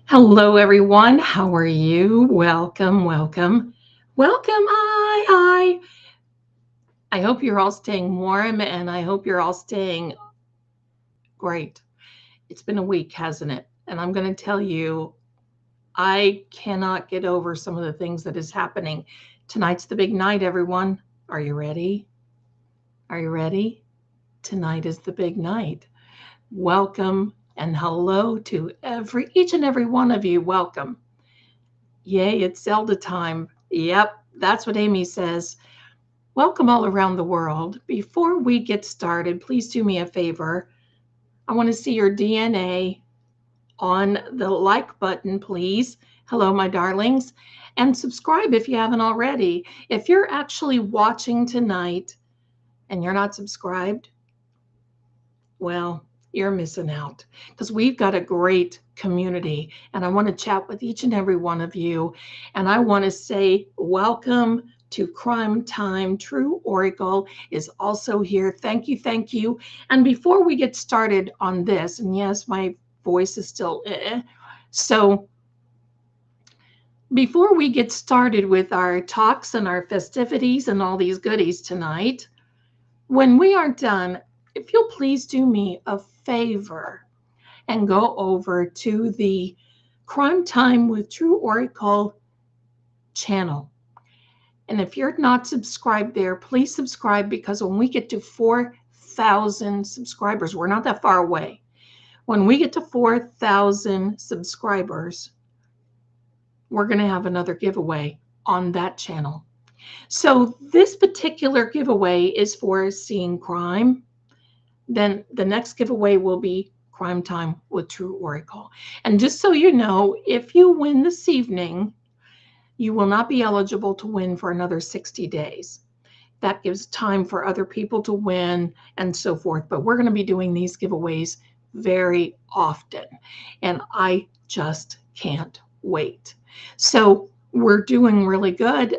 Hello, everyone. How are you? Welcome, welcome, welcome. I hope you're all staying warm and I hope you're all staying great. It's been a week, hasn't it? And I'm going to tell you, I cannot get over some of the things that is happening. Tonight's the big night, everyone. Are you ready? Are you ready? Tonight is the big night. Welcome and hello to each and every one of you. Welcome. Yay, it's Zelda time. Yep, that's what Amy says. Welcome all around the world. Before we get started, please do me a favor. I want to see your DNA on the like button, please. Hello, my darlings. And subscribe if you haven't already. If you're actually watching tonight and you're not subscribed, well, you're missing out because we've got a great community and I want to chat with each and every one of you. And I want to say welcome to Crime Time. True Oracle is also here. Thank you. Thank you. And before we get started on this, and yes, my voice is still so before we get started with our talks and our festivities and all these goodies tonight, when we are done, if you'll please do me a favor and go over to the Crime Time with True Oracle channel. And if you're not subscribed there, please subscribe because when we get to 4,000 subscribers, we're not that far away. When we get to 4,000 subscribers, we're going to have another giveaway on that channel. So this particular giveaway is for Seeing Crime. Then the next giveaway will be Crime Time with True Oracle. And just so you know, if you win this evening, you will not be eligible to win for another 60 days. That gives time for other people to win and so forth. But we're going to be doing these giveaways very often. And I just can't wait. So we're doing really good.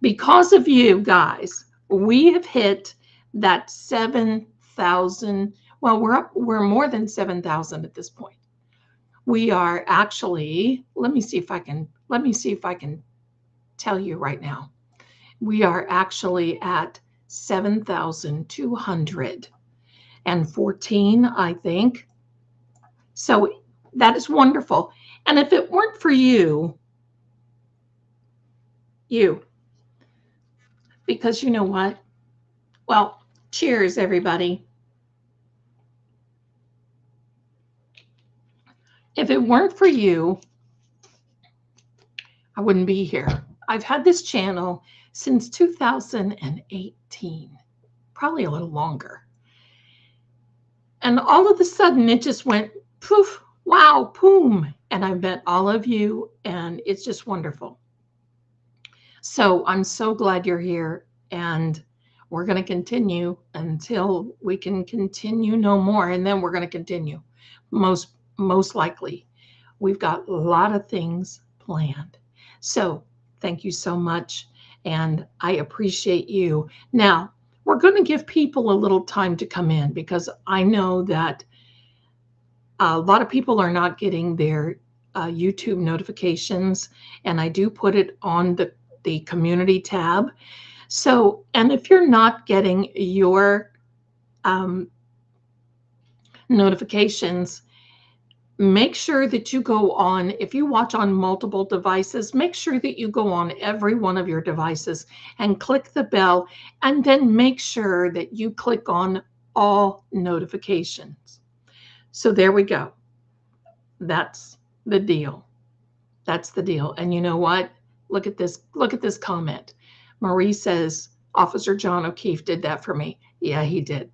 Because of you guys, we have hit that 7,000. Well, we're more than 7,000 at this point. We are actually, let me see if I can tell you right now. We are actually at 7,214, I think. So that is wonderful. And if it weren't for you, because you know what? Well, cheers, everybody. If it weren't for you, I wouldn't be here. I've had this channel since 2018, probably a little longer. And all of a sudden, it just went poof, wow, boom. And I've met all of you, and it's just wonderful. So I'm so glad you're here, and we're going to continue until we can continue no more, and then we're going to continue. Most likely. We've got a lot of things planned. So thank you so much, and I appreciate you. Now, we're going to give people a little time to come in because I know that a lot of people are not getting their YouTube notifications, and I do put it on the community tab. So, and if you're not getting your notifications, make sure that you go on, if you watch on multiple devices, make sure that you go on every one of your devices and click the bell, and then make sure that you click on all notifications. So there we go. That's the deal. That's the deal. And you know what? Look at this. Look at this comment. Marie says, Officer John O'Keefe did that for me. Yeah, he did.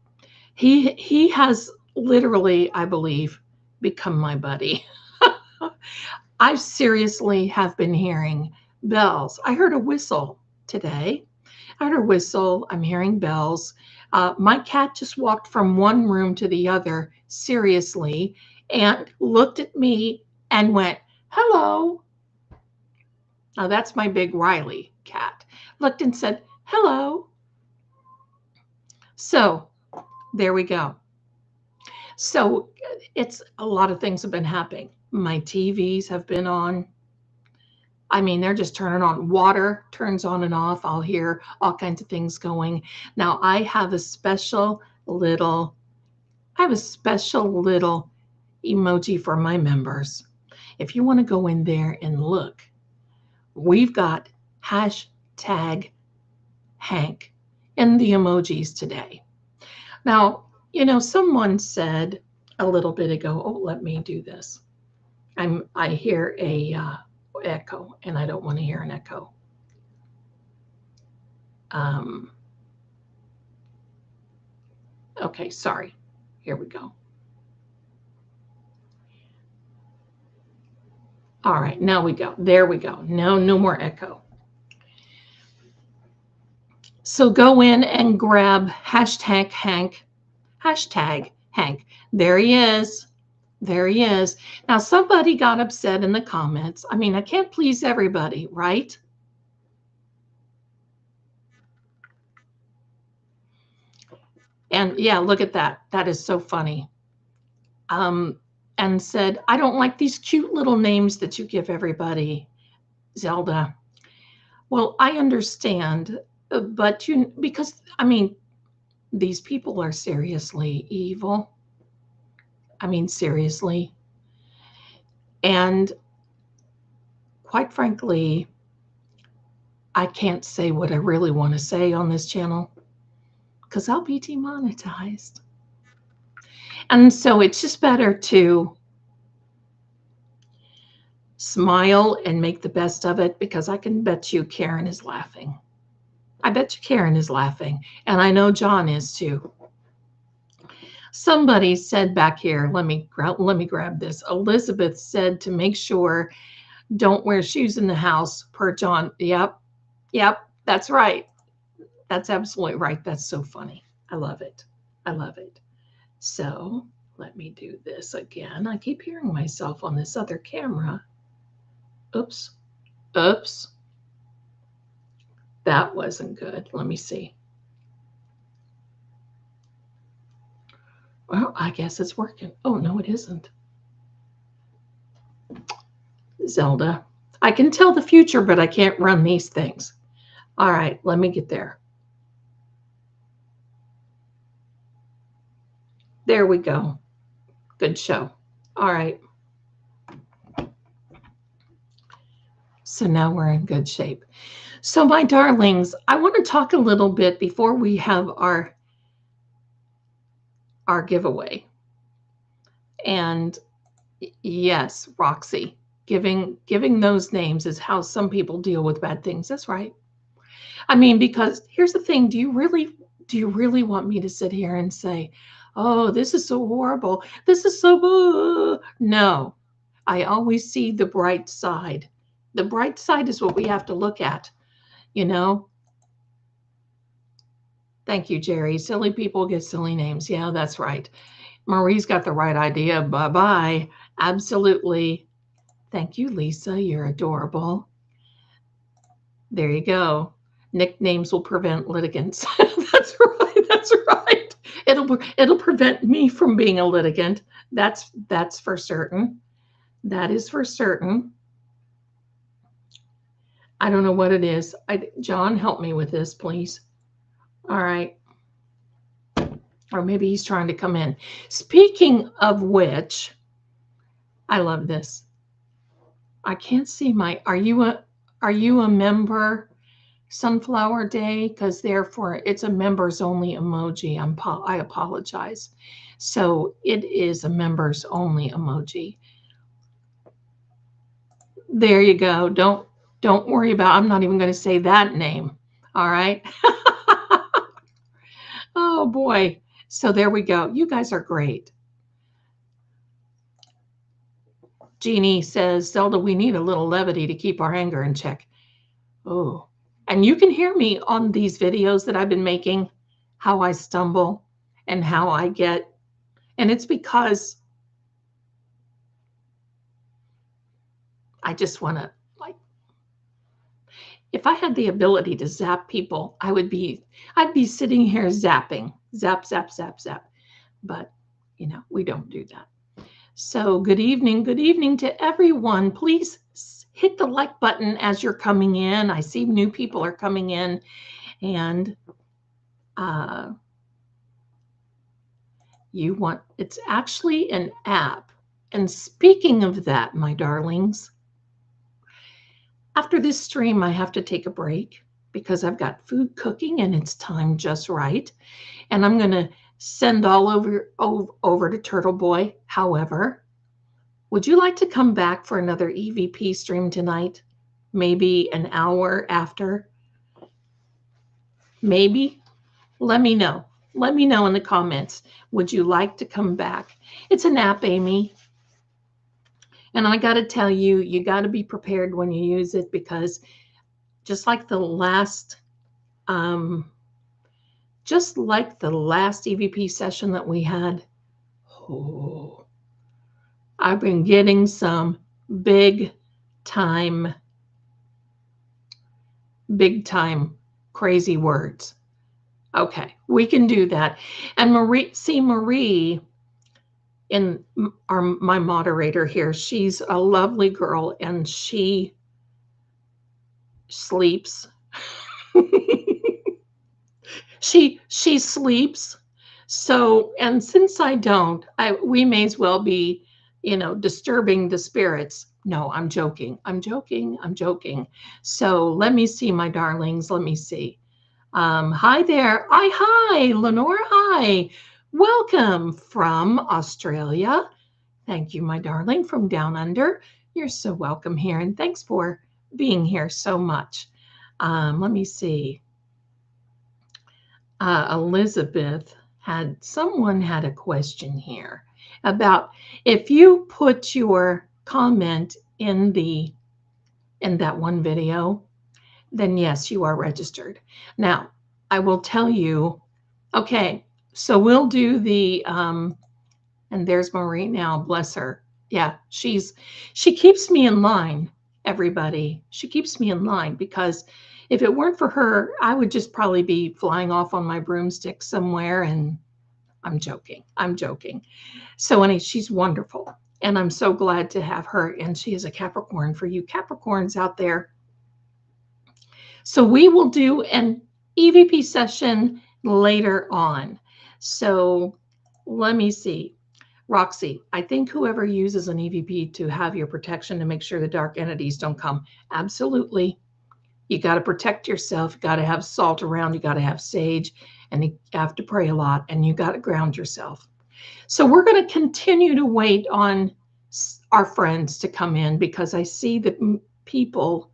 He has literally, I believe, become my buddy. I seriously have been hearing bells. I heard a whistle today. I heard a whistle. I'm hearing bells. My cat just walked from one room to the other, seriously, and looked at me and went, hello. Now that's my big Riley cat. Looked and said, hello. So there we go. So it's a lot of things have been happening. My TVs have been on. I mean, they're just turning on. Water turns on and off. I'll hear all kinds of things going. Now I have a special little emoji for my members. If you want to go in there and look, we've got hashtag Hank in the emojis today. Now, you know, someone said a little bit ago, oh, let me do this. I hear a echo, and I don't want to hear an echo. Okay, sorry. Here we go. All right, now we go. There we go. No more echo. So go in and grab hashtag Hank. Hashtag Hank. There he is. There he is. Now, somebody got upset in the comments. I mean, I can't please everybody, right? And yeah, look at that. That is so funny. And said, I don't like these cute little names that you give everybody, Zelda. Well, I understand, but because, I mean, these people are seriously evil. I mean, seriously. And quite frankly, I can't say what I really want to say on this channel because I'll be demonetized. And so it's just better to smile and make the best of it, because I can bet you Karen is laughing. I bet you Karen is laughing. And I know John is too. Somebody said back here, let me grab this. Elizabeth said to make sure don't wear shoes in the house per John. Yep, that's right. That's absolutely right. That's so funny. I love it. I love it. So let me do this again. I keep hearing myself on this other camera. Oops. That wasn't good. Let me see. Well, I guess it's working. Oh, no, it isn't. Zelda. I can tell the future, but I can't run these things. All right, let me get there. There we go. Good show. All right. So now we're in good shape. So my darlings, I want to talk a little bit before we have our giveaway. And yes, Roxy, giving those names is how some people deal with bad things. That's right. I mean, because here's the thing, do you really want me to sit here and say, oh, this is so horrible, this is so no. I always see the bright side. The bright side is what we have to look at, you know. Thank you, Jerry. Silly people get silly names. Yeah, that's right. Marie's got the right idea. Bye-bye. Absolutely. Thank you, Lisa. You're adorable. There you go. Nicknames will prevent litigants. That's right. That's right. It'll prevent me from being a litigant. That's for certain. That is for certain. I don't know what it is. John, help me with this, please. All right. Or maybe he's trying to come in. Speaking of which, I love this. I can't see my. Are you a member? Sunflower Day, because therefore it's a members only emoji. I apologize. So it is a members only emoji. There you go. Don't worry about. I'm not even going to say that name. All right. Oh boy. So there we go. You guys are great. Jeannie says, Zelda, we need a little levity to keep our anger in check. Oh, and you can hear me on these videos that I've been making, how I stumble and how I get, and it's because I just want to, like, if I had the ability to zap people, I'd be sitting here zapping, zap, zap, zap, zap. But, we don't do that. So good evening to everyone. Please hit the like button as you're coming in. I see new people are coming in, and it's actually an app. And speaking of that, my darlings, after this stream, I have to take a break because I've got food cooking and it's time just right. And I'm going to send all over to Turtle Boy. However, would you like to come back for another EVP stream tonight? Maybe an hour after? Maybe? Let me know. Let me know in the comments. Would you like to come back? It's an app, Amy. And I got to tell you, you got to be prepared when you use it, because just like the last EVP session that we had, I've been getting some big time crazy words. Okay, we can do that. And Marie, my moderator here, she's a lovely girl and she sleeps. she sleeps. So, and since I don't, we may as well be, disturbing the spirits. No, I'm joking. So let me see, my darlings. Let me see. Hi there. Hi, Lenore. Hi. Welcome from Australia. Thank you, my darling, from down under. You're so welcome here, and thanks for being here so much. Let me see. Elizabeth someone had a question here about if you put your comment in that one video, then yes, you are registered. Now, I will tell you, okay, so we'll do the, and there's Marie now, bless her. Yeah, she keeps me in line, everybody. She keeps me in line, because if it weren't for her, I would just probably be flying off on my broomstick somewhere, and I'm joking. So anyway, she's wonderful, and I'm so glad to have her, and she is a Capricorn for you Capricorns out there. So we will do an EVP session later on. So let me see. Roxy, I think whoever uses an EVP to have your protection to make sure the dark entities don't come. Absolutely. You got to protect yourself. You got to have salt around. You got to have sage, and you have to pray a lot, and you got to ground yourself. So we're going to continue to wait on our friends to come in, because I see that people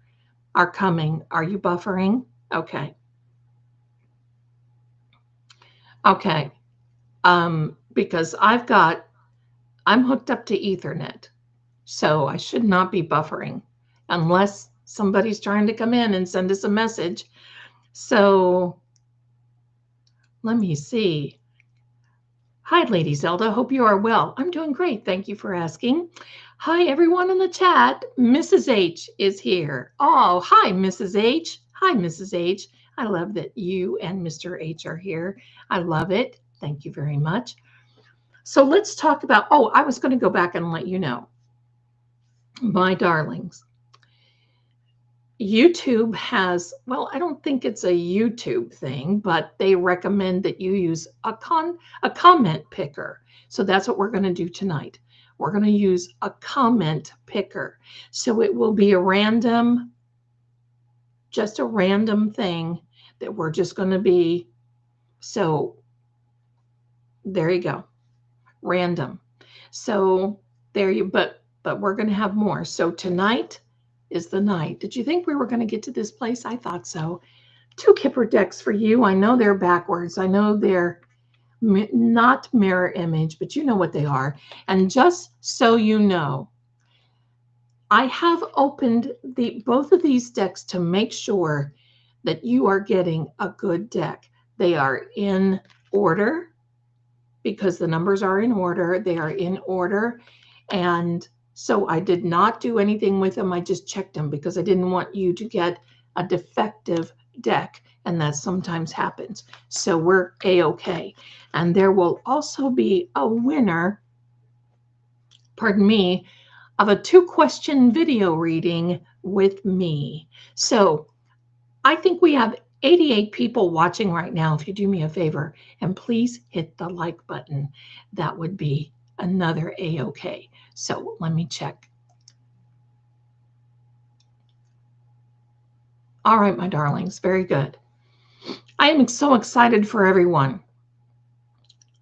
are coming. Are you buffering? Okay. Because I'm hooked up to Ethernet, so I should not be buffering unless somebody's trying to come in and send us a message. So let me see. Hi, Lady Zelda. Hope you are well. I'm doing great. Thank you for asking. Hi, everyone in the chat. Mrs. H is here. Oh, hi, Mrs. H. Hi, Mrs. H. I love that you and Mr. H are here. I love it. Thank you very much. So let's talk about, oh, I was going to go back and let you know, my darlings. YouTube has, well, I don't think it's a YouTube thing, but they recommend that you use a comment picker. So that's what we're going to do tonight. We're going to use a comment picker. So it will be a random, just a random thing that we're just going to be. So there you go. Random. So there you, but we're going to have more. So tonight is the night. Did you think we were going to get to this place? I thought so. 2 Kipper decks for you. I know they're backwards. I know they're not mirror image, but you know what they are. And just so you know, I have opened both of these decks to make sure that you are getting a good deck. They are in order because the numbers are in order. They are in order. And so I did not do anything with them. I just checked them because I didn't want you to get a defective deck. And that sometimes happens. So we're A-okay. And there will also be a winner, pardon me, of a 2-question video reading with me. So I think we have 88 people watching right now. If you do me a favor, and please hit the like button, that would be another A-okay. So let me check. All right, my darlings, very good. I am so excited for everyone.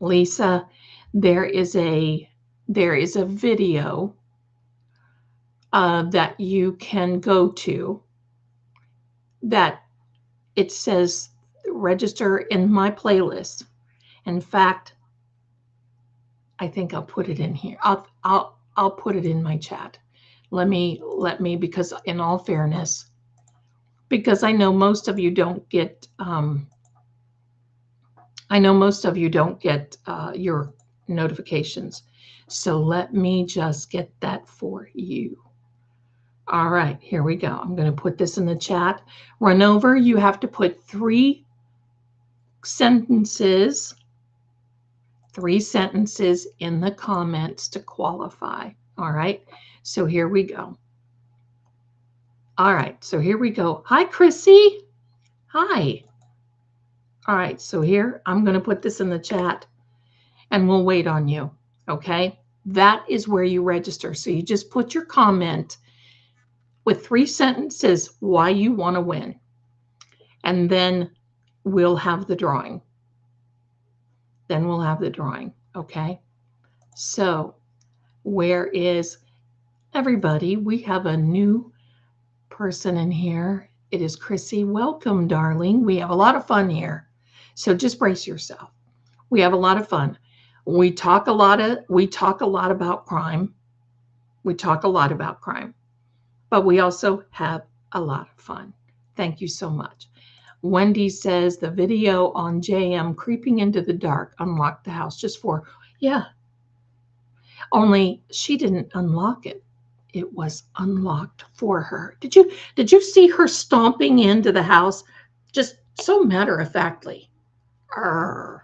Lisa, there is a video that you can go to that it says register in my playlist. In fact, I think I'll put it in here. I'll put it in my chat. Let me, because in all fairness, because I know most of you don't get, your notifications. So let me just get that for you. All right, here we go. I'm going to put this in the chat. Run over, you have to put 3 sentences in the comments to qualify. All right, so here we go. All right, so here we go. Hi, Chrissy. Hi. All right, so here, I'm going to put this in the chat and we'll wait on you, okay? That is where you register. So you just put your comment with 3 sentences why you want to win. And then we'll have the drawing. Okay? So where is everybody? We have a new person in here. It is Chrissy. Welcome, darling. We have a lot of fun here. So just brace yourself. We have a lot of fun. We talk a lot about crime. But we also have a lot of fun. Thank you so much. Wendy says the video on JM creeping into the dark unlocked the house just for, yeah. Only she didn't unlock it. It was unlocked for her. Did you see her stomping into the house? Just so matter-of-factly. I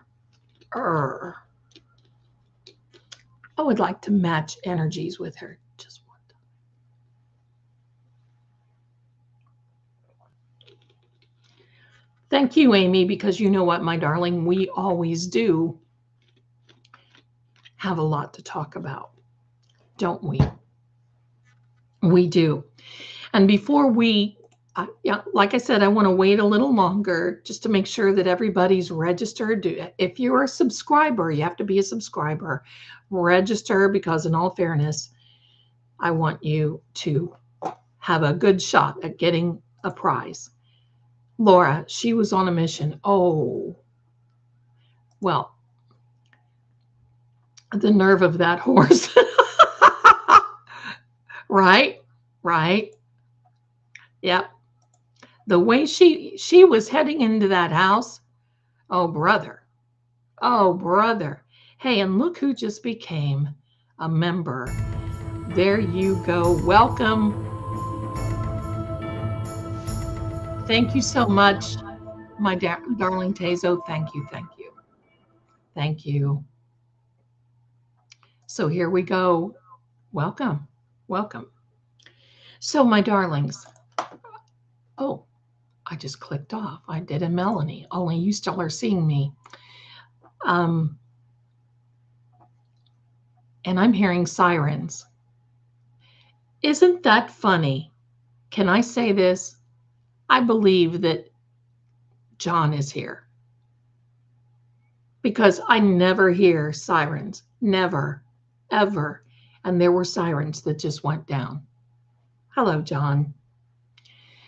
would like to match energies with her. Just one time. Thank you, Amy, because you know what, my darling, we always do have a lot to talk about, don't we? We do. And before we, like I said, I want to wait a little longer just to make sure that everybody's registered. If you're a subscriber, you have to be a subscriber. Register, because in all fairness, I want you to have a good shot at getting a prize. Laura, she was on a mission. Oh, well, the nerve of that horse. Right? Yep. The way she was heading into that house. Oh, brother. Hey, and look who just became a member. There you go. Welcome. Thank you so much. my darling Tazo, thank you, thank you, thank you. So here we go. Welcome, welcome. So my darlings, oh, I just clicked off. I did a Melanie, only you still are seeing me. And I'm hearing sirens. Isn't that funny? Can I say this? I believe that John is here because I never hear sirens, never, ever. And there were sirens that just went down. Hello, John.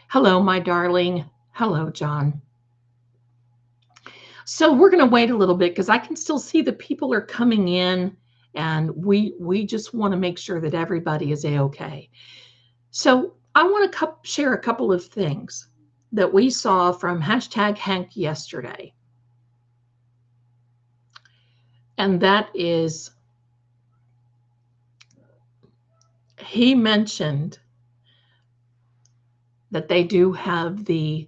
Hello, my darling. Hello, John. So we're going to wait a little bit because I can still see the people are coming in, and we just want to make sure that everybody is A-okay. So I want to share a couple of things that we saw from #Hank yesterday. And that is, he mentioned that they do have the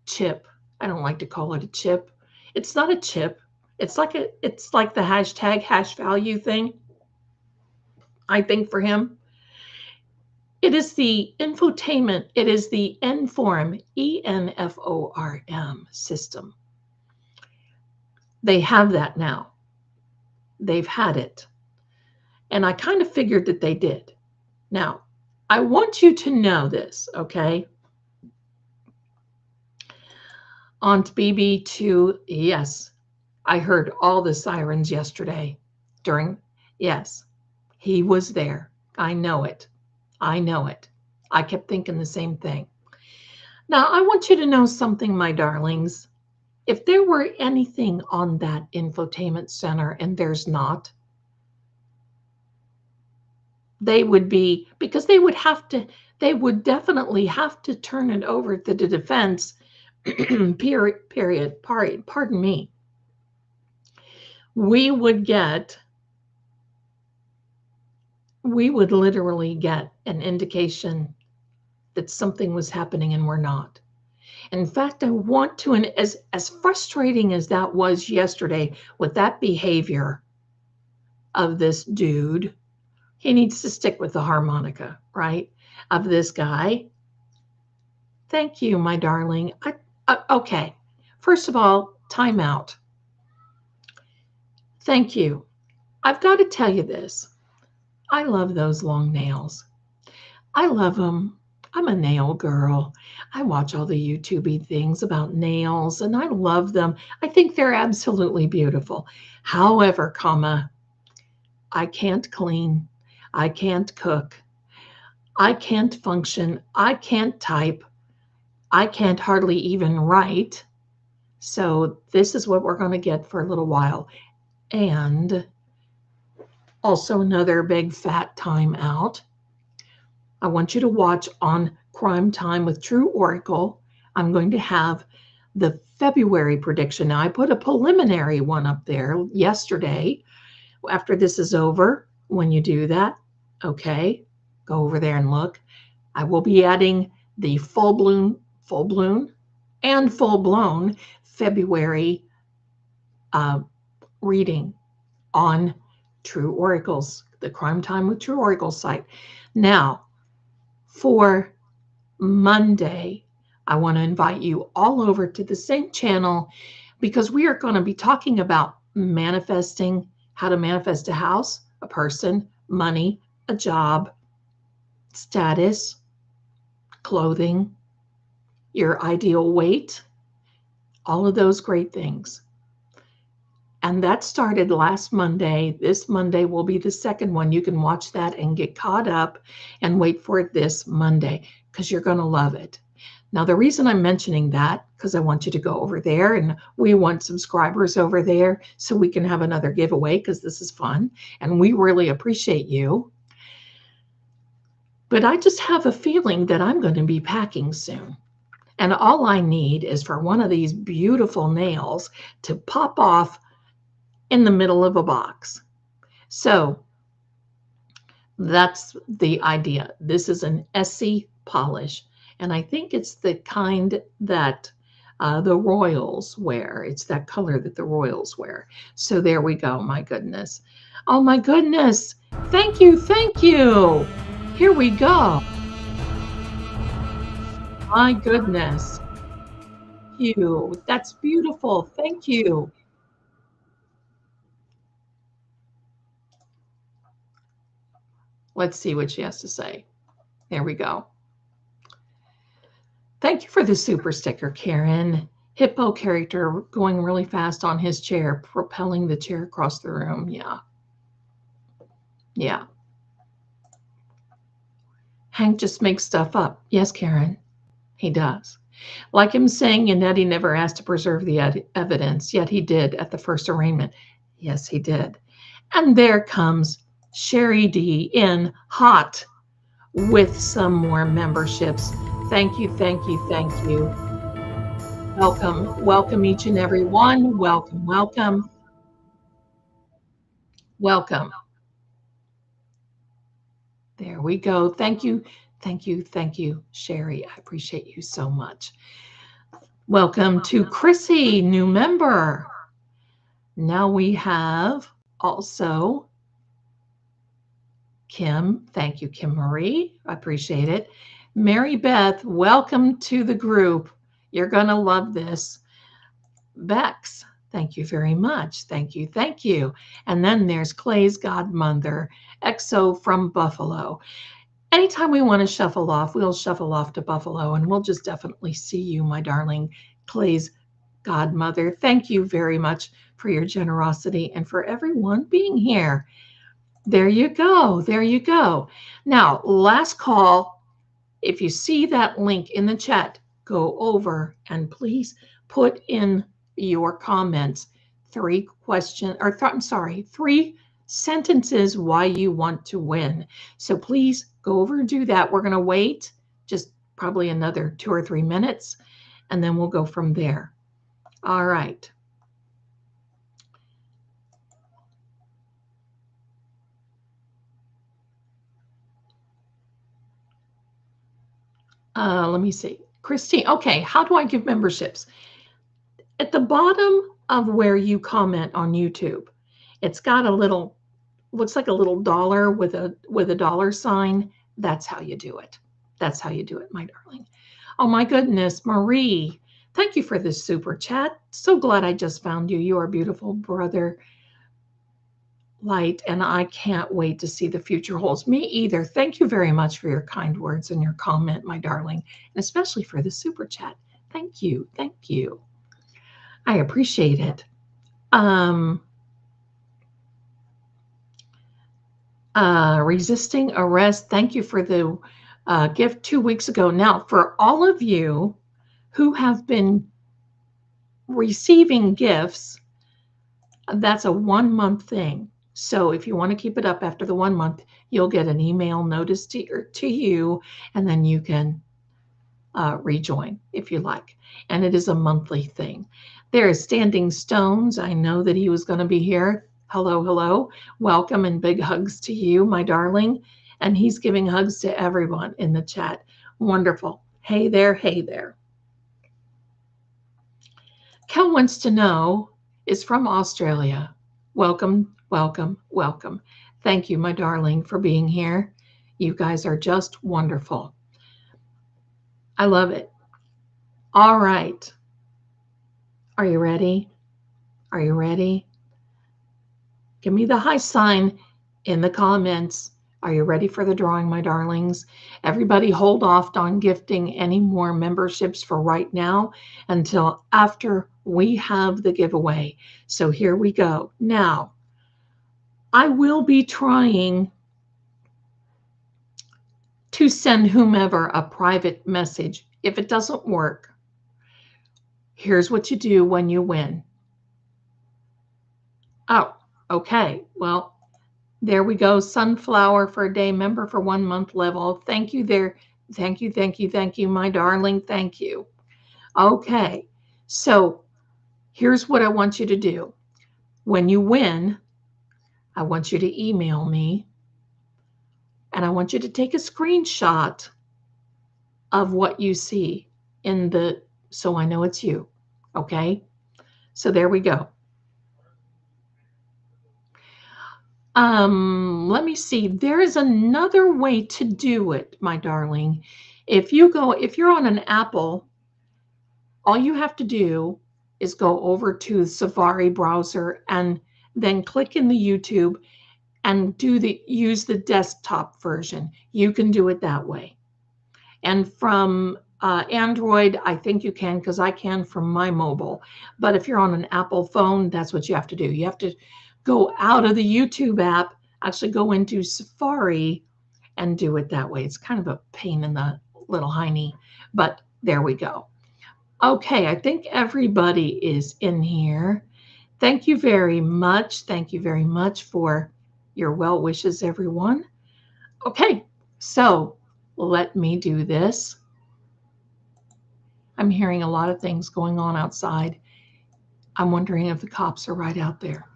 chip. I don't like to call it a chip. It's not a chip. It's like the #value thing. I think for him, it is the infotainment. It is the Inform, ENFORM system. They have that now. They've had it. And I kind of figured that they did. Now, I want you to know this, okay? Aunt BB2, yes, I heard all the sirens yesterday yes, he was there. I know it. I know it. I kept thinking the same thing. Now, I want you to know something, my darlings. If there were anything on that infotainment center, and there's not, they would be, because they would definitely have to turn it over to the defense, period, pardon me. We would literally get an indication that something was happening and we're not. In fact, I want to, and as frustrating as that was yesterday with that behavior of this dude, he needs to stick with the harmonica, right? Of this guy. Thank you, my darling. Okay. First of all, time out. Thank you. I've got to tell you this. I love those long nails. I love them. I'm a nail girl. I watch all the YouTube things about nails, and I love them. I think they're absolutely beautiful. However, I can't clean. I can't cook. I can't function. I can't type. I can't hardly even write. So this is what we're going to get for a little while. And also another big fat time out. I want you to watch on Crime Time with True Oracle. I'm going to have the February prediction. Now, I put a preliminary one up there yesterday. After this is over, when you do that, okay, go over there and look. I will be adding the full-blown and full-blown February reading on True Oracles, the Crime Time with True Oracle site. Now, for Monday, I want to invite you all over to the same channel because we are going to be talking about manifesting, how to manifest a house, a person, money, a job, status, clothing, your ideal weight, all of those great things. And that started last Monday. This Monday will be the second one. You can watch that and get caught up and wait for it this Monday because you're going to love it. Now, the reason I'm mentioning that, because I want you to go over there and we want subscribers over there so we can have another giveaway because this is fun and we really appreciate you. But I just have a feeling that I'm going to be packing soon. And all I need is for one of these beautiful nails to pop off in the middle of a box. So that's the idea. This is an Essie polish. And I think it's the kind that the Royals wear. It's that color that the Royals wear. So there we go. My goodness. Oh my goodness. Thank you. Thank you. Here we go. My goodness. Thank you. That's beautiful. Thank you. Let's see what she has to say. There we go. Thank you for the super sticker, Karen. Hippo character going really fast on his chair, propelling the chair across the room. Yeah. Yeah. Hank just makes stuff up. Yes, Karen, he does. Like him saying Yannetti never asked to preserve the evidence, yet he did at the first arraignment. Yes, he did. And there comes Sherry D in hot with some more memberships. Thank you, thank you, thank you. Welcome, welcome each and every one. Welcome, welcome, welcome. There we go. Thank you, thank you, thank you, Sherry. I appreciate you so much. Welcome to Chrissy, new member. Now we have also Kim. Thank you, Kim Marie. I appreciate it. Mary Beth, welcome to the group. You're going to love this. Bex, thank you very much. Thank you. Thank you. And then there's Clay's godmother, EXO from Buffalo. Anytime we want to shuffle off, we'll shuffle off to Buffalo and we'll just definitely see you, my darling Clay's godmother. Thank you very much for your generosity and for everyone being here. There you go. There you go. Now, last call. If you see that link in the chat, go over and please put in your comments three sentences why you want to win. So please go over and do that. We're going to wait just probably another 2 or 3 minutes, and then we'll go from there. All right. Let me see. Christine, okay, how do I give memberships? At the bottom of where you comment on YouTube, it's got a little, looks like a little dollar with a dollar sign. That's how you do it. That's how you do it, my darling. Oh my goodness, Marie, thank you for this super chat. So glad I just found you. You are beautiful, brother Light, and I can't wait to see the future holds. Me either. Thank you very much for your kind words and your comment, my darling, and especially for the super chat. Thank you. Thank you. I appreciate it. Resisting arrest. Thank you for the gift 2 weeks ago. Now, for all of you who have been receiving gifts, that's a 1 month thing. So if you want to keep it up after the 1 month, you'll get an email notice to you, and then you can rejoin if you like. And it is a monthly thing. There is Standing Stones. I know that he was going to be here. Hello, hello. Welcome and big hugs to you, my darling. And he's giving hugs to everyone in the chat. Wonderful. Hey there, hey there. Kel wants to know is from Australia. Welcome, welcome, welcome. Thank you, my darling, for being here. You guys are just wonderful. I love it. All right. Are you ready? Are you ready? Give me the high sign in the comments. Are you ready for the drawing, my darlings? Everybody hold off on gifting any more memberships for right now until after we have the giveaway. So here we go. Now, I will be trying to send whomever a private message. If it doesn't work, here's what you do when you win. Oh, okay. Well, there we go. Sunflower for a day, member for 1 month level. Thank you there. Thank you, thank you, thank you, my darling. Thank you. Okay. So here's what I want you to do. When you win, I want you to email me, and I want you to take a screenshot of what you see in the, so I know it's you. Okay, so there we go. Let me see. There is another way to do it, my darling. If you're on an Apple, all you have to do is go over to Safari browser and then click in the YouTube and use the desktop version. You can do it that way. And from Android, I think you can, because I can from my mobile. But if you're on an Apple phone, that's what you have to do. You have to go out of the YouTube app, actually go into Safari and do it that way. It's kind of a pain in the little hiney, but there we go. Okay, I think everybody is in here. Thank you very much. Thank you very much for your well wishes, everyone. Okay, so let me do this. I'm hearing a lot of things going on outside. I'm wondering if the cops are right out there.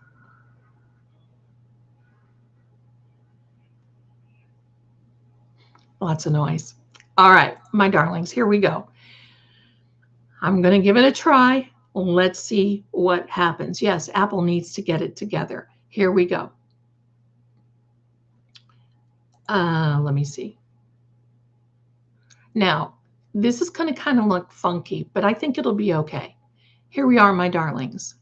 Lots of noise. All right, my darlings, here we go. I'm going to give it a try. Let's see what happens. Yes, Apple needs to get it together. Here we go. Let me see. Now, this is going to kind of look funky, but I think it'll be okay. Here we are, my darlings.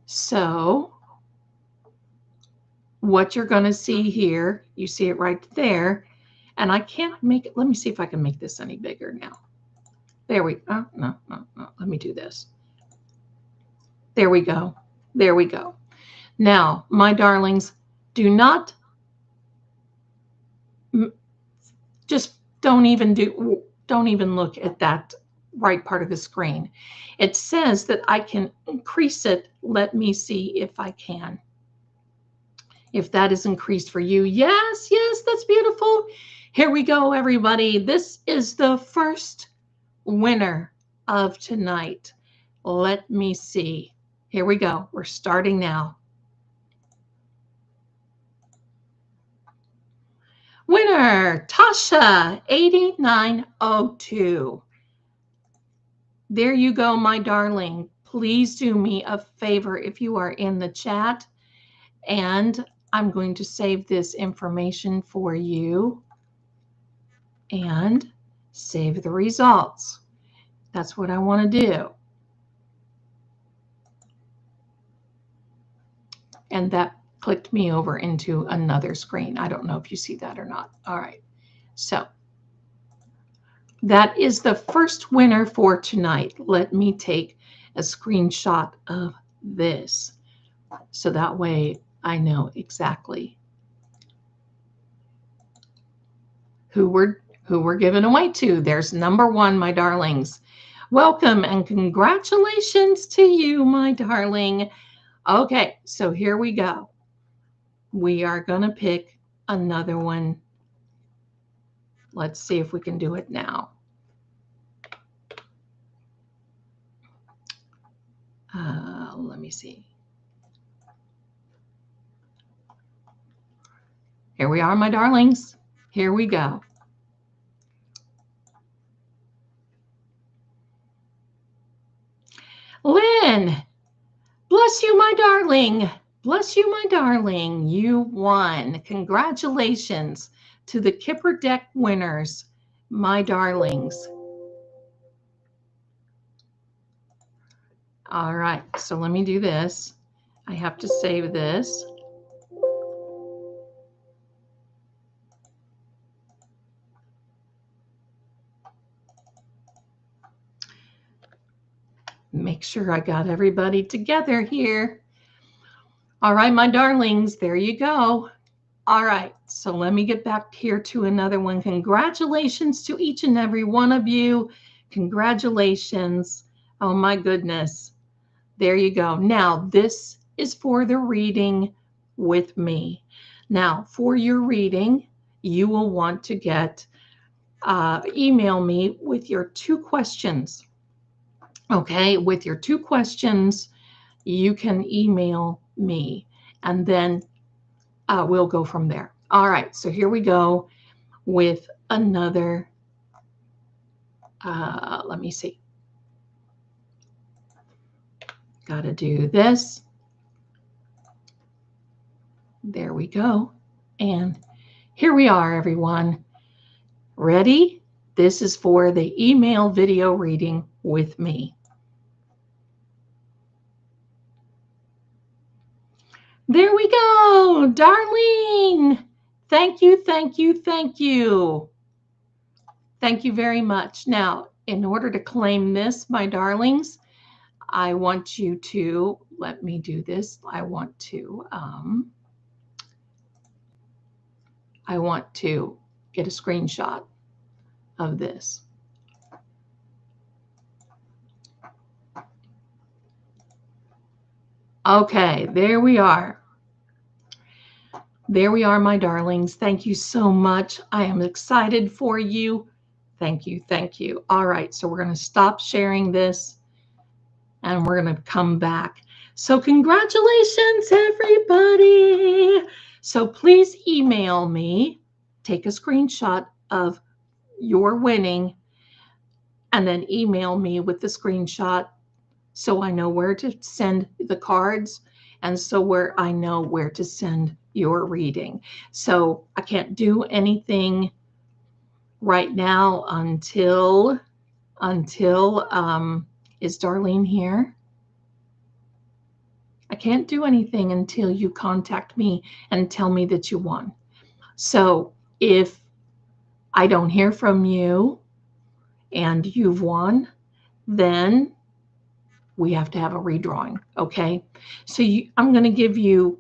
So what you're going to see here, you see it right there, and I can't make it. Let me see if I can make this any bigger now. There we go. No. Let me do this. There we go. There we go. Now, my darlings, do not just don't even look at that right part of the screen. It says that I can increase it. Let me see if I can. If that is increased for you. Yes, that's beautiful. Here we go, everybody. This is the first winner of tonight. Let me see. Here we go. We're starting now. Winner, Tasha, 8902. There you go, my darling. Please do me a favor if you are in the chat, and I'm going to save this information for you and save the results. That's what I want to do. And that clicked me over into another screen. I don't know if you see that or not. All right. So that is the first winner for tonight. Let me take a screenshot of this so that way I know exactly who we're giving away to. There's number one, my darlings. Welcome and congratulations to you, my darling. Okay, so here we go. We are going to pick another one. Let's see if we can do it now. Let me see. Here we are, my darlings. Here we go. Lynn, bless you, my darling. Bless you, my darling. You won. Congratulations to the Kipper Deck winners, my darlings. All right, so let me do this. I have to save this. Make sure I got everybody together here. All right, my darlings, there you go. All right, so let me get back here to another one. Congratulations to each and every one of you. Congratulations. Oh my goodness. There you go. Now, this is for the reading with me. Now, for your reading, you will want to email me with your 2 questions. Okay, with your 2 questions, you can email me, and then we'll go from there. All right, so here we go with another, let me see. Got to do this. There we go. And here we are, everyone. Ready? This is for the email video reading with me. There we go, Darlene. Thank you, thank you, thank you. Thank you very much. Now, in order to claim this, my darlings, I want you to, let me do this. I want to get a screenshot of this. Okay, there we are. There we are, my darlings. Thank you so much. I am excited for you. Thank you, thank you. All right, so we're going to stop sharing this and we're going to come back. So congratulations, everybody. So please email me, take a screenshot of your winning, and then email me with the screenshot so I know where to send the cards and so where I know where to send your reading. So I can't do anything right now until is Darlene here? I can't do anything until you contact me and tell me that you won. So if I don't hear from you and you've won, then we have to have a redrawing, okay? So I'm going to give you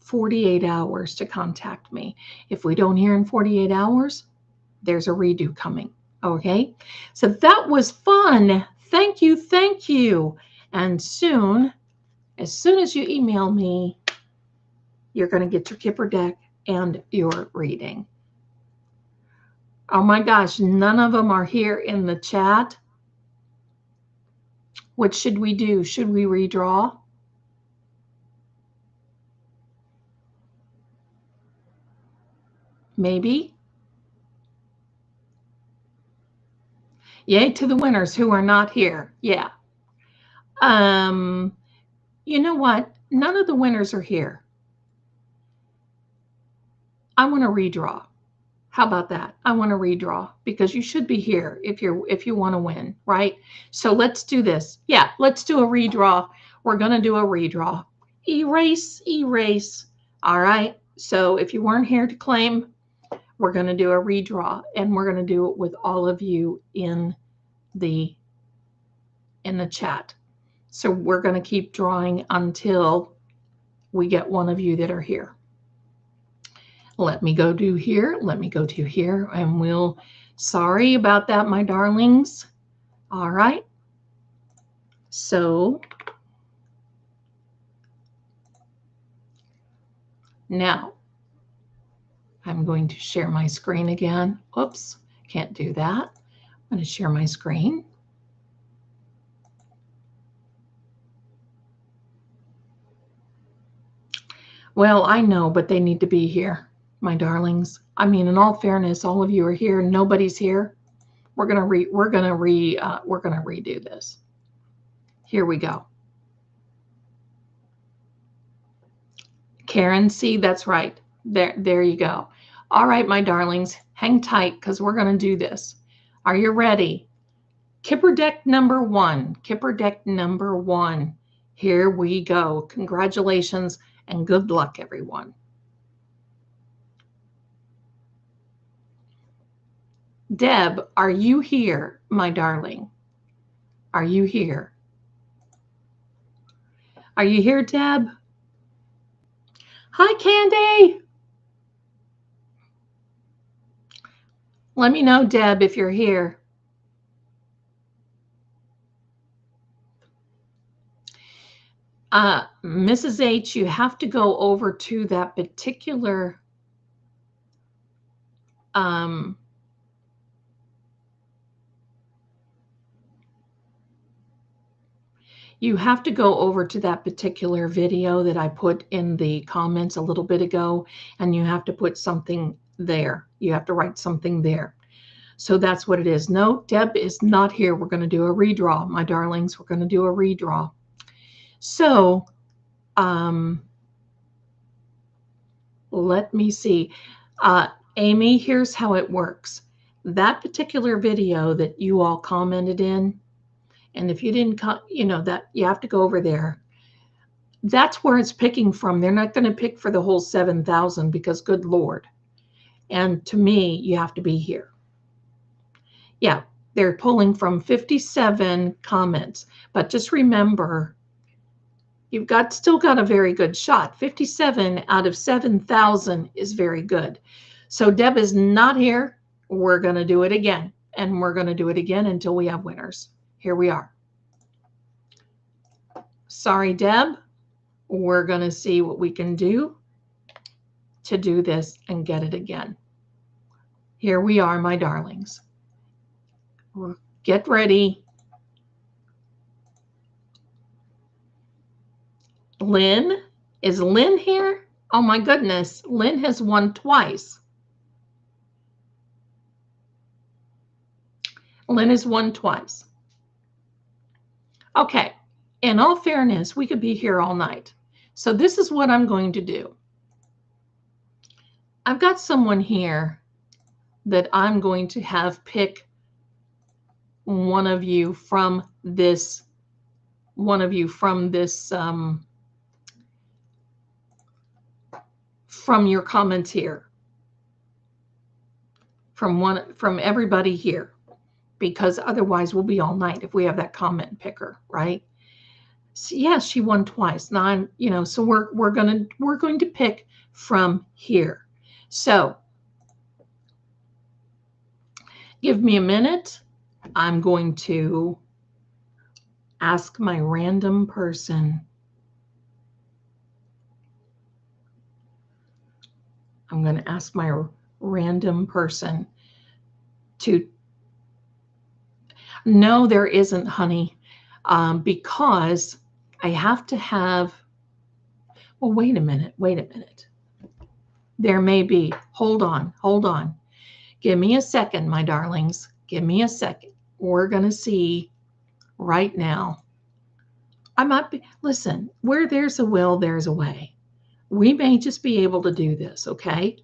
48 hours to contact me. If we don't hear in 48 hours, there's a redo coming, okay? So that was fun. Thank you, thank you. And as soon as you email me, you're going to get your Kipper deck and your reading. Oh my gosh, none of them are here in the chat. What should we do? Should we redraw? Maybe. Yay to the winners who are not here. Yeah. You know what? None of the winners are here. I want to redraw. How about that? I want to redraw because you should be here if you want to win, right? So let's do this. Yeah, let's do a redraw. We're going to do a redraw. Erase, erase. All right. So if you weren't here to claim, we're going to do a redraw, and we're going to do it with all of you in the chat. So we're going to keep drawing until we get one of you that are here. Let me go to here. Let me go to here, and sorry about that, my darlings. All right. So now I'm going to share my screen again. Oops, can't do that. I'm going to share my screen. Well, I know, but they need to be here, my darlings. I mean, in all fairness, all of you are here. Nobody's here. We're gonna redo this. Here we go. Karen, see, that's right. There you go. All right, my darlings, hang tight because we're gonna do this. Are you ready? Kipper deck number 1. Kipper deck number 1. Here we go. Congratulations and good luck, everyone. Deb, are you here, my darling? Are you here? Are you here, Deb? Hi, Candy. Let me know, Deb, if you're here. Mrs. H, you have to go over to that particular you have to go over to that particular video that I put in the comments a little bit ago, and you have to put something there. You have to write something there. So that's what it is. No, Deb is not here. We're going to do a redraw, my darlings. We're going to do a redraw. So let me see. Amy, here's how it works. That particular video that you all commented in, and if you didn't, that you have to go over there. That's where it's picking from. They're not going to pick for the whole 7,000 because good Lord. And to me, you have to be here. Yeah, they're pulling from 57 comments. But just remember, you've still got a very good shot. 57 out of 7,000 is very good. So Deb is not here. We're going to do it again. And we're going to do it again until we have winners. Here we are. Sorry, Deb. We're going to see what we can do to do this and get it again. Here we are, my darlings. Get ready. Lynn, is Lynn here? Oh my goodness, Lynn has won twice. Lynn has won twice. Okay, in all fairness, we could be here all night. So this is what I'm going to do. I've got someone here that I'm going to have pick one of you from this, from your comments here, from everybody here, because otherwise we'll be all night if we have that comment picker, right? So, yeah, she won twice. Now I'm, so we're going to pick from here. So give me a minute. I'm going to ask my random person. I'm going to ask my random person to. No, there isn't, honey, because I have to have. Well, wait a minute. There may be. Hold on. Give me a second, my darlings. Give me a second. We're going to see right now. I might be, listen, where there's a will, there's a way. We may just be able to do this, okay?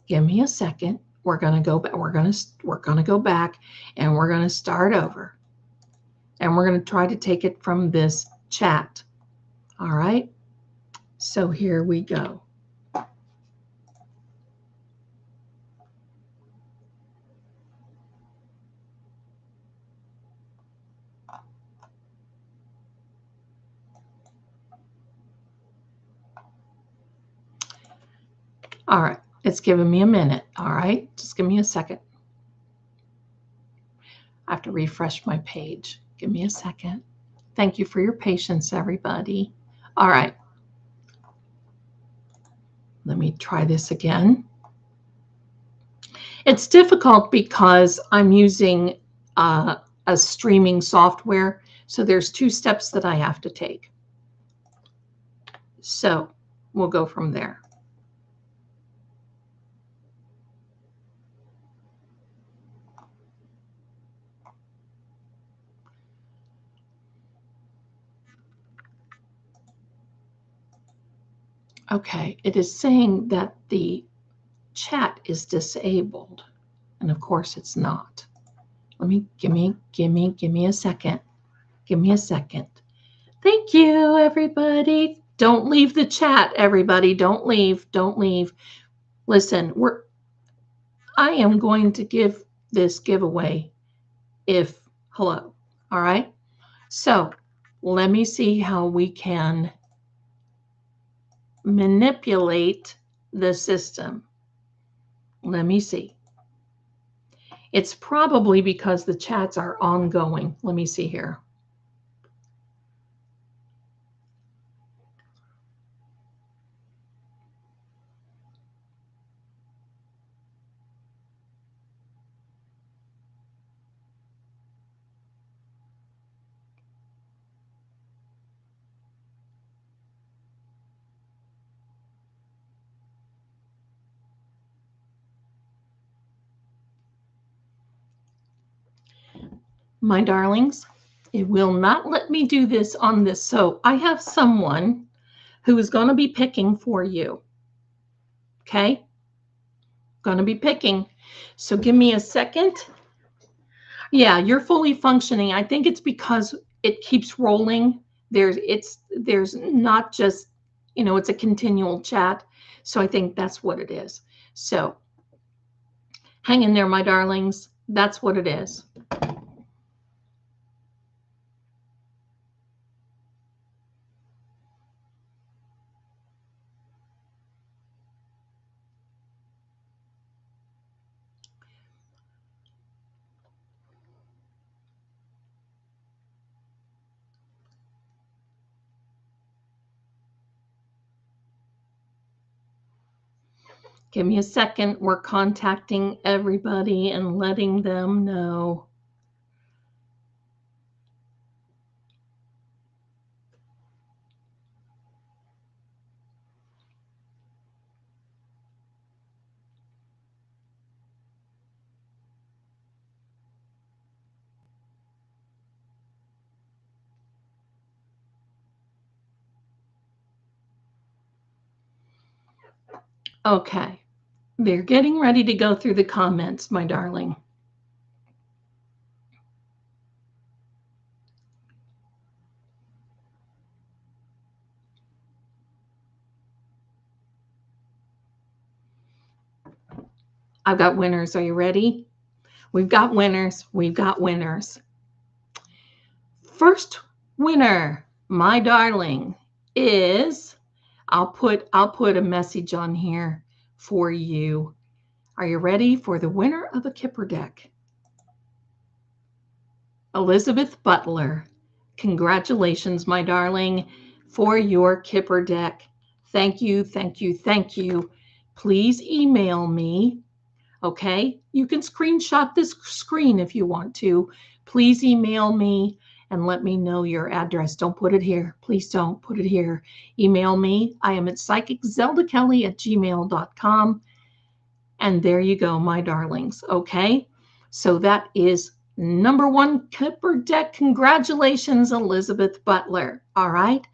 Give me a second. We're going to go back. We're going to go back and we're going to start over. And we're going to try to take it from this chat. All right? So here we go. All right, it's giving me a minute. All right, just give me a second. I have to refresh my page. Give me a second. Thank you for your patience, everybody. All right. Let me try this again. It's difficult because I'm using a streaming software, so there's 2 steps that I have to take. So we'll go from there. Okay, it is saying that the chat is disabled, and of course it's not. Give me a second. Give me a second. Thank you, everybody. Don't leave the chat, everybody. Don't leave. Listen, I am going to give this giveaway hello. All right. So let me see how we can manipulate the system. Let me see. It's probably because the chats are ongoing. Let me see here. My darlings, It will not let me do this on this. So I have someone who is going to be picking for you. Okay? Going to be picking. So give me a second. Yeah, you're fully functioning. I think it's because it keeps rolling. There's not just, it's a continual chat. So I think that's what it is. So hang in there, my darlings. That's what it is. Give me a second. We're contacting everybody and letting them know. Okay. They're getting ready to go through the comments, my darling. I've got winners. Are you ready? We've got winners. We've got winners. First winner, my darling, is I'll put a message on here for you. Are you ready for the winner of the Kipper deck? Elizabeth Butler. Congratulations, my darling, for your Kipper deck. Thank you, thank you, thank you. Please email me. Okay, you can screenshot this screen if you want to. Please email me and let me know your address. Don't put it here. Please don't put it here. Email me. I am at psychiczeldakelly@gmail.com. And there you go, my darlings. Okay, so that is number one Kipper deck. Congratulations, Elizabeth Butler. All right,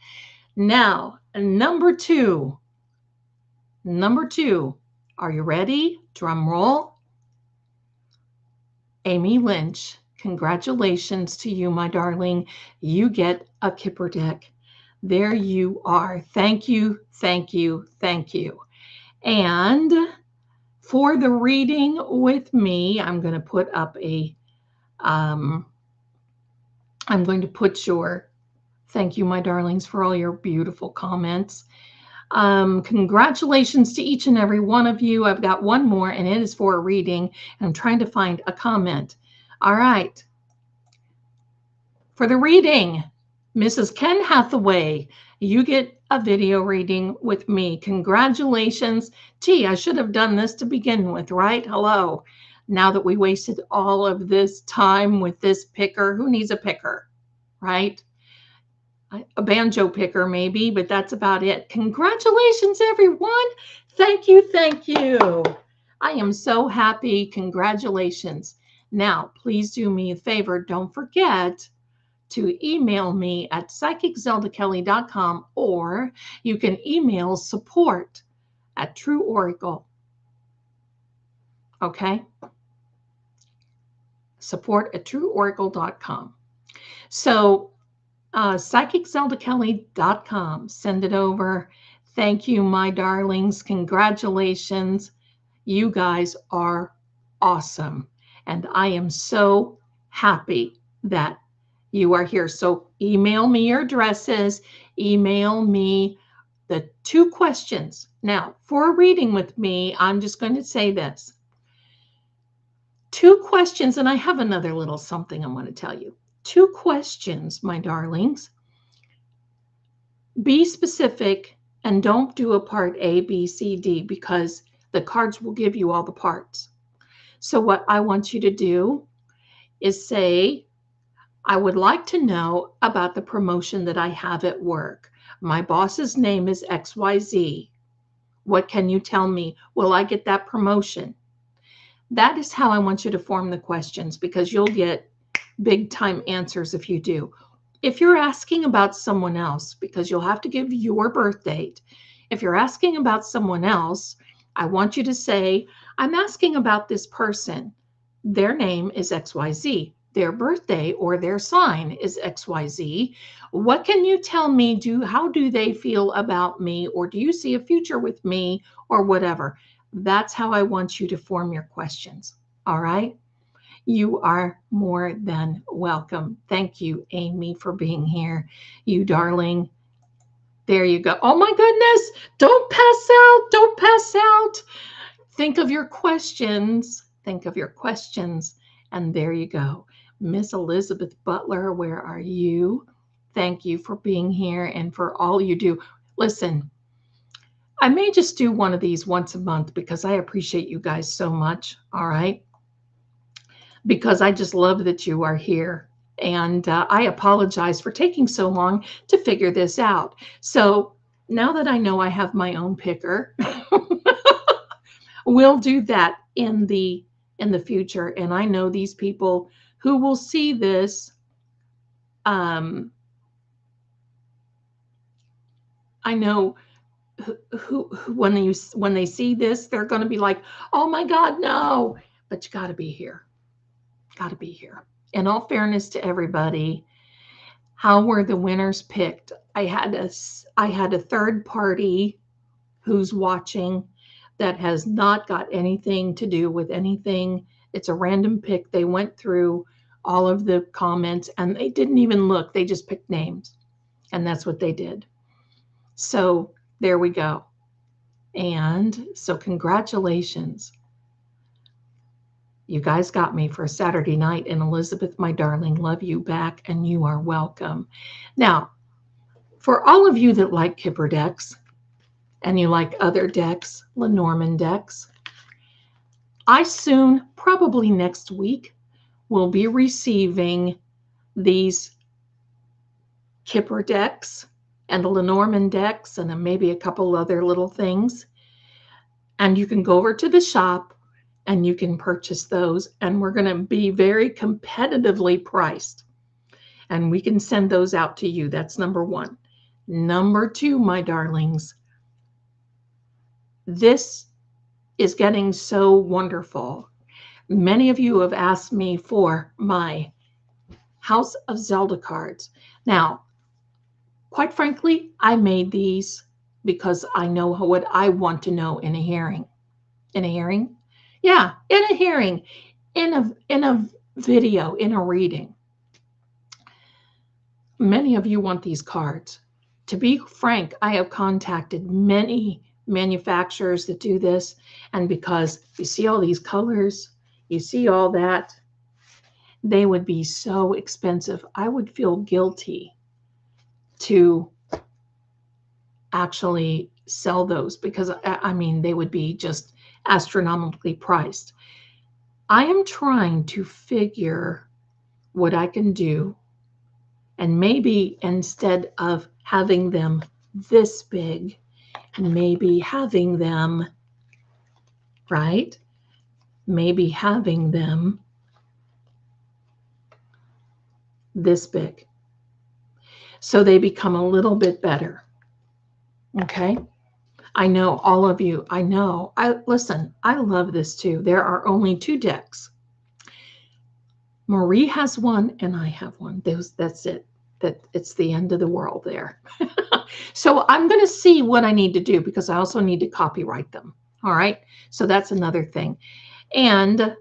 now number two. Are you ready? Drum roll. Amy Lynch, congratulations to you, my darling. You get a Kipper deck. There you are. Thank you, thank you, thank you. And for the reading with me, I'm going to put up thank you, my darlings, for all your beautiful comments. Congratulations to each and every one of you. I've got one more, and it is for a reading, and I'm trying to find a comment. All right. For the reading, Mrs. Ken Hathaway, you get a video reading with me. Congratulations. Gee, I should have done this to begin with, right? Hello. Now that we wasted all of this time with this picker, who needs a picker, right? A banjo picker maybe, but that's about it. Congratulations, everyone. Thank you, thank you. I am so happy. Congratulations. Now, please do me a favor. Don't forget to email me at psychiczeldakelly.com, or you can email support@TrueOracle. Okay? Support@TrueOracle.com. So, psychiczeldakelly.com. Send it over. Thank you, my darlings. Congratulations. You guys are awesome. And I am so happy that you are here. So email me your addresses. Email me the 2 questions. Now, for a reading with me, I'm just going to say this. 2 questions, and I have another little something I want to tell you. 2 questions, my darlings. Be specific and don't do a part A, B, C, D, because the cards will give you all the parts. So what I want you to do is say, I would like to know about the promotion that I have at work. My boss's name is XYZ. What can you tell me? Will I get that promotion? That is how I want you to form the questions, because you'll get big time answers if you do. If you're asking about someone else, because you'll have to give your birth date, if you're asking about someone else, I want you to say, I'm asking about this person. Their name is XYZ. Their birthday or their sign is XYZ. What can you tell me? How do they feel about me? Or do you see a future with me or whatever? That's how I want you to form your questions. All right. You are more than welcome. Thank you, Amy, for being here. You darling. There you go. Oh my goodness. Don't pass out. Don't pass out. Think of your questions. Think of your questions. And there you go. Miss Elizabeth Butler, where are you? Thank you for being here and for all you do. Listen, I may just do one of these once a month because I appreciate you guys so much. All right. Because I just love that you are here. And I apologize for taking so long to figure this out. So now that I know I have my own picker, we'll do that in the future. And I know these people who will see this. I know who when they see this, they're going to be like, "Oh my God, no!" But you got to be here. Got to be here. In all fairness to everybody, how were the winners picked? I had a third party who's watching that has not got anything to do with anything. It's a random pick. They went through all of the comments and they didn't even look. They just picked names. And that's what they did. So there we go. And so congratulations. You guys got me for a Saturday night. And Elizabeth, my darling, love you back and you are welcome. Now, for all of you that like Kipper decks and you like other decks, Lenormand decks, I soon, probably next week, will be receiving these Kipper decks and the Lenormand decks and then maybe a couple other little things. And you can go over to the shop and you can purchase those. And we're going to be very competitively priced. And we can send those out to you. That's number one. Number two, my darlings, this is getting so wonderful. Many of you have asked me for my House of Zelda cards. Now, quite frankly, I made these because I know what I want to know in a hearing. In a hearing? Yeah, in a hearing, in a video, in a reading. Many of you want these cards. To be frank, I have contacted many manufacturers that do this, and because you see all these colors, you see all that, they would be so expensive. I would feel guilty to actually sell those because I mean they would be just astronomically priced. I am trying to figure what I can do, and maybe instead of having them this big, maybe having them, right? Maybe having them this big. So they become a little bit better. Okay? I know all of you. I know. Listen, I love this too. There are only 2 decks. Marie has one and I have one. That's it. It's the end of the world there. So I'm going to see what I need to do because I also need to copyright them. All right. So that's another thing. And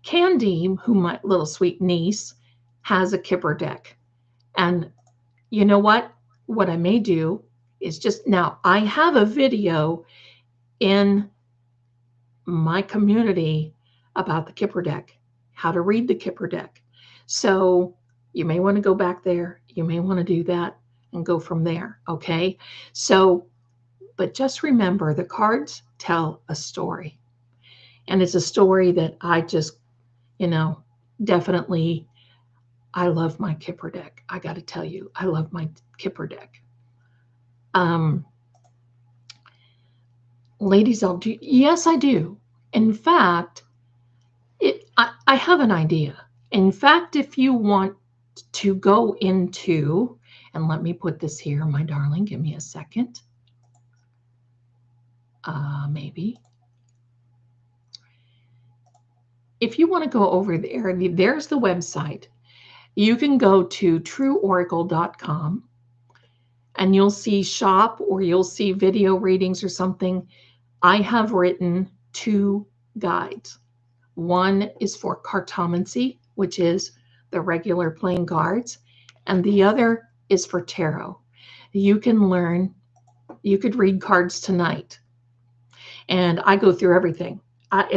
Candy, who my little sweet niece, has a Kipper deck. And you know what? What I may do is just now I have a video in my community about the Kipper deck, how to read the Kipper deck. So you may want to go back there. You may want to do that and go from there. Okay. So, but just remember the cards tell a story. And it's a story that I just, definitely, I love my Kipper deck. I got to tell you, I love my Kipper deck. Ladies, yes, I do. In fact, I have an idea. In fact, if you want to go into, and let me put this here, my darling, give me a second. Maybe. If you want to go over there, there's the website. You can go to trueoracle.com and you'll see shop or you'll see video readings or something. I have written 2 guides. One is for Cartomancy, which is the regular playing cards, and the other is for tarot. You can learn, you could read cards tonight. And I go through everything.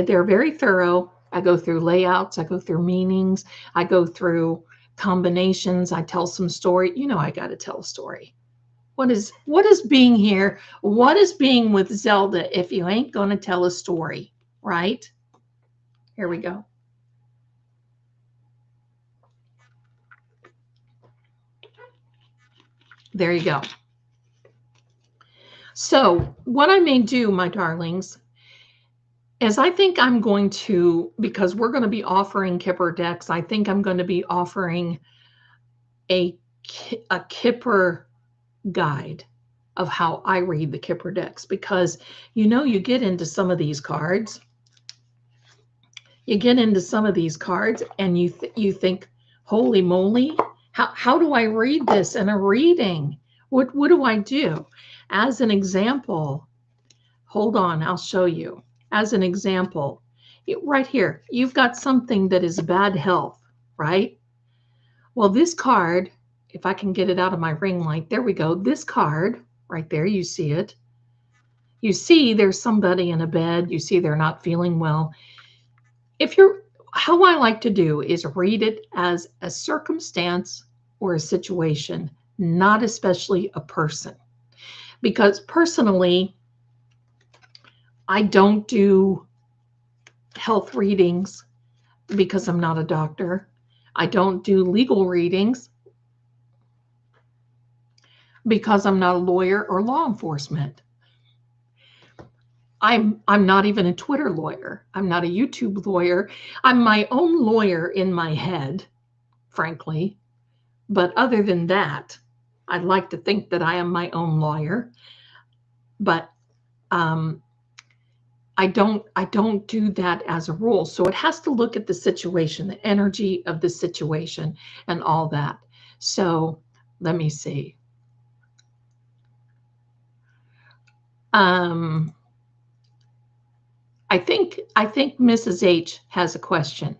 They're very thorough. I go through layouts, I go through meanings, I go through combinations, I tell some story. You know I got to tell a story. What is being here? What is being with Zelda if you ain't going to tell a story, right? Here we go. There you go. So what I may do, my darlings, is I think I'm going to, because we're going to be offering Kipper decks, I think I'm going to be offering a Kipper guide of how I read the Kipper decks, because you get into some of these cards. You get into some of these cards and you think, holy moly, how do I read this in a reading? What do I do? As an example, hold on, I'll show you. As an example, right here, you've got something that is bad health, right? Well, this card, if I can get it out of my ring light, there we go. This card right there, you see it. You see there's somebody in a bed. You see they're not feeling well. How I like to do is read it as a circumstance or a situation, not especially a person. Because personally, I don't do health readings because I'm not a doctor. I don't do legal readings because I'm not a lawyer or law enforcement. I'm not even a Twitter lawyer. I'm not a YouTube lawyer. I'm my own lawyer in my head, frankly. But other than that, I'd like to think that I am my own lawyer. But I don't do that as a rule. So it has to look at the situation, the energy of the situation and all that. So let me see. I think Mrs. H has a question.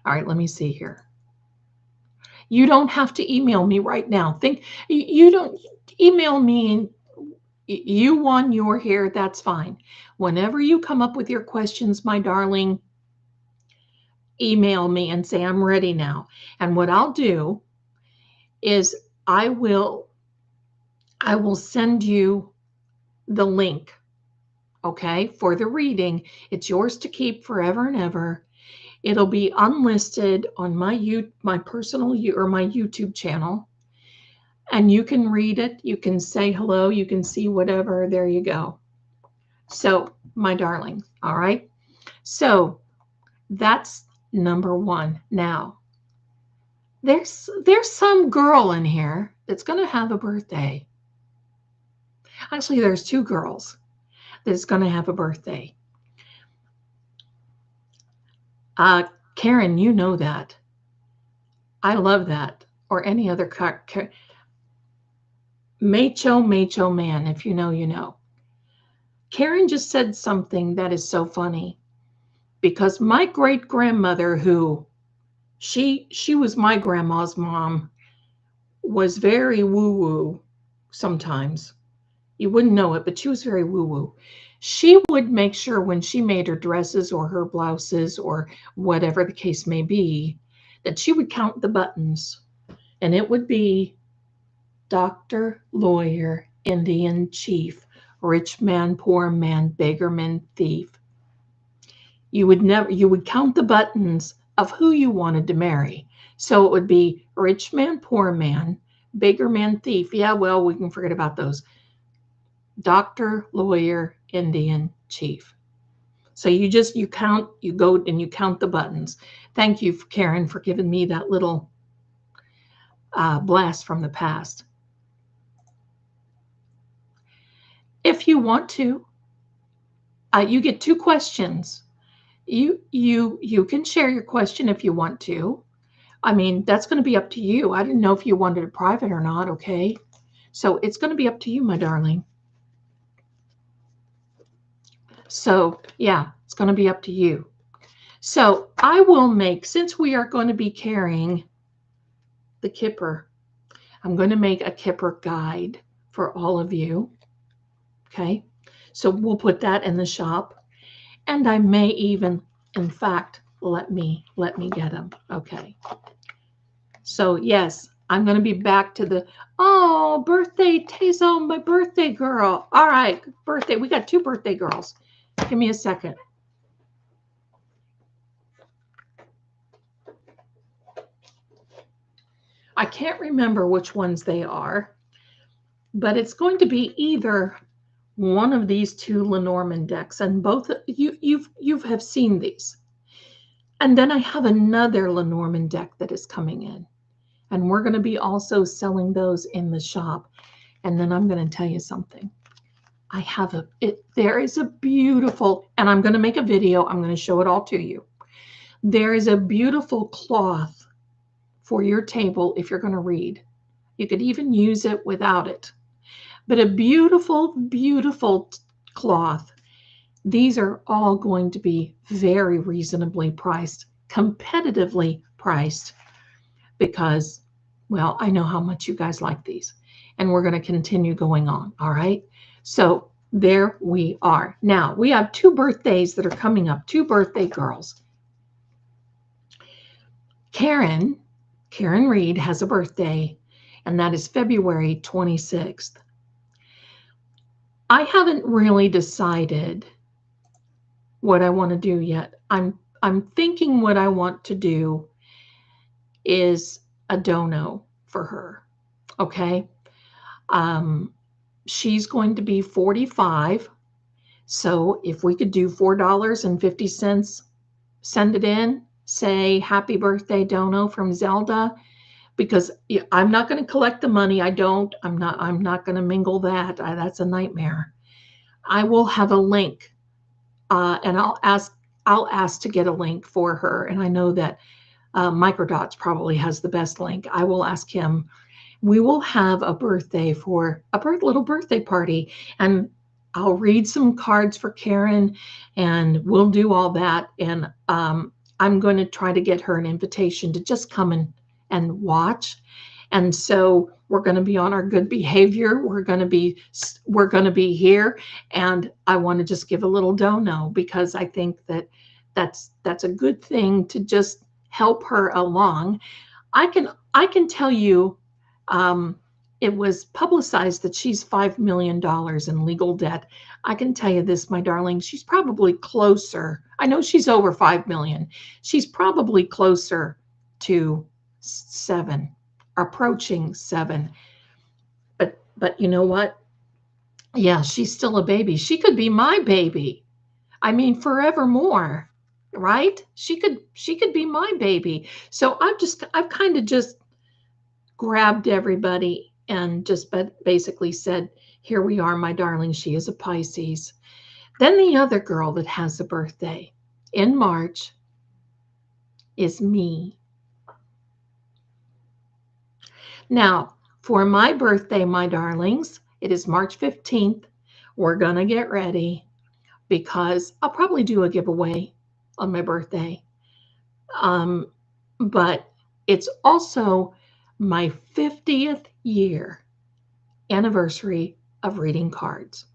All right, let me see here. You don't have to email me right now. You don't email me. You won, you're here, that's fine. Whenever you come up with your questions, my darling, email me and say, I'm ready now. And what I'll do is I will send you the link, okay, for the reading. It's yours to keep forever and ever. It'll be unlisted on my personal or my YouTube channel. And you can read it. You can say hello. You can see whatever. There you go. So, my darling, all right? So, that's number 1. Now, there's some girl in here that's going to have a birthday. Actually, there's 2 girls that's going to have a birthday. Karen, you know that. I love that. Or any other Macho man, if you know, you know. Karen just said something that is so funny, because my great-grandmother, who she was my grandma's mom, was very woo-woo sometimes. You wouldn't know it, but she was very woo-woo. She would make sure when she made her dresses or her blouses or whatever the case may be, that she would count the buttons, and it would be doctor, lawyer, Indian chief, rich man, poor man, beggar man, thief. You would count the buttons of who you wanted to marry. So it would be rich man, poor man, beggar man, thief. Yeah, well, we can forget about those. Doctor, lawyer, Indian chief. So you count, you go and you count the buttons. Thank you, Karen, for giving me that little blast from the past. If you want to, you get 2 questions. You can share your question if you want to. I mean, that's going to be up to you. I didn't know if you wanted it private or not, okay? So it's going to be up to you, my darling. So yeah, it's going to be up to you. So I will make, since we are going to be carrying the kipper, I'm going to make a kipper guide for all of you. Okay, so we'll put that in the shop, and I may even, in fact, let me get them. Okay. So yes, I'm going to be back to the, oh, birthday, Tazo, my birthday girl. All right, birthday. We got 2 birthday girls. Give me a second. I can't remember which ones they are, but it's going to be either one of these 2 Lenormand decks, and both you have seen these. And then I have another Lenormand deck that is coming in, and we're going to be also selling those in the shop. And then I'm going to tell you something. I have there is a beautiful, and I'm going to make a video. I'm going to show it all to you. There is a beautiful cloth for your table if you're going to read. You could even use it without it. But a beautiful, beautiful cloth. These are all going to be very reasonably priced, competitively priced, because, well, I know how much you guys like these. And we're going to continue going on, all right? So there we are. Now, we have 2 birthdays that are coming up, 2 birthday girls. Karen Reed has a birthday, and that is February 26th. I haven't really decided what I want to do yet. I'm thinking what I want to do is a dono for her. Okay. She's going to be 45. So if we could do $4.50, send it in, say happy birthday dono from Zelda, because I'm not going to collect the money. I'm not going to mingle that. That's a nightmare. I will have a link, and I'll ask to get a link for her. And I know that Microdots probably has the best link. I will ask him. We will have a birthday for a little birthday party, and I'll read some cards for Karen, and we'll do all that. And I'm going to try to get her an invitation to just come and watch. And so we're going to be on our good behavior. We're going to be here, and I want to just give a little dono, because I think that that's a good thing to just help her along. I can tell you, it was publicized that she's $5 million in legal debt. I can tell you this, my darling, she's probably closer. I know she's over 5 million. She's probably closer to 7, approaching 7. But you know what? Yeah, she's still a baby. She could be my baby. I mean, forevermore, right? She could be my baby. So I've kind of just grabbed everybody and just basically said, here we are, my darling. She is a Pisces. Then the other girl that has a birthday in March is me. Now, for my birthday, my darlings, it is March 15th. We're going to get ready, because I'll probably do a giveaway on my birthday. But it's also my 50th year anniversary of reading cards.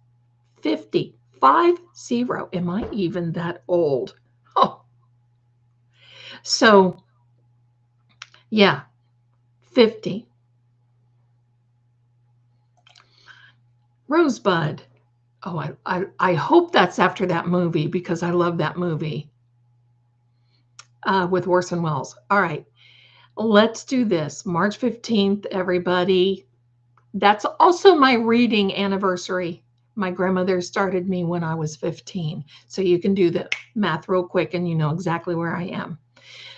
50. Am I even that old? Oh. So, yeah, 50. Rosebud. Oh, I hope that's after that movie, because I love that movie with Orson Welles. All right, let's do this. March 15th, everybody. That's also my reading anniversary. My grandmother started me when I was 15. So you can do the math real quick and you know exactly where I am.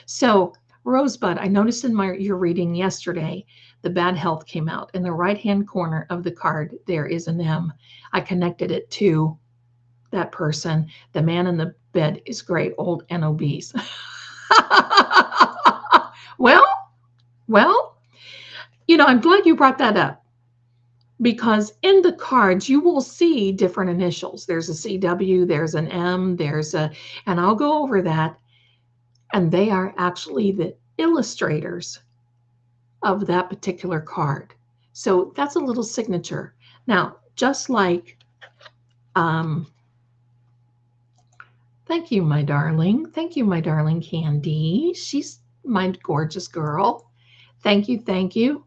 So Rosebud, I noticed in your reading yesterday, the bad health came out. In the right-hand corner of the card, there is an M. I connected it to that person. The man in the bed is great, old and obese. well, you know, I'm glad you brought that up because in the cards, you will see different initials. There's a CW, there's an M, and I'll go over that. And they are actually the illustrators of that particular card. So that's a little signature. Now, just like, thank you, my darling. Thank you, my darling Candy. She's my gorgeous girl. Thank you, thank you.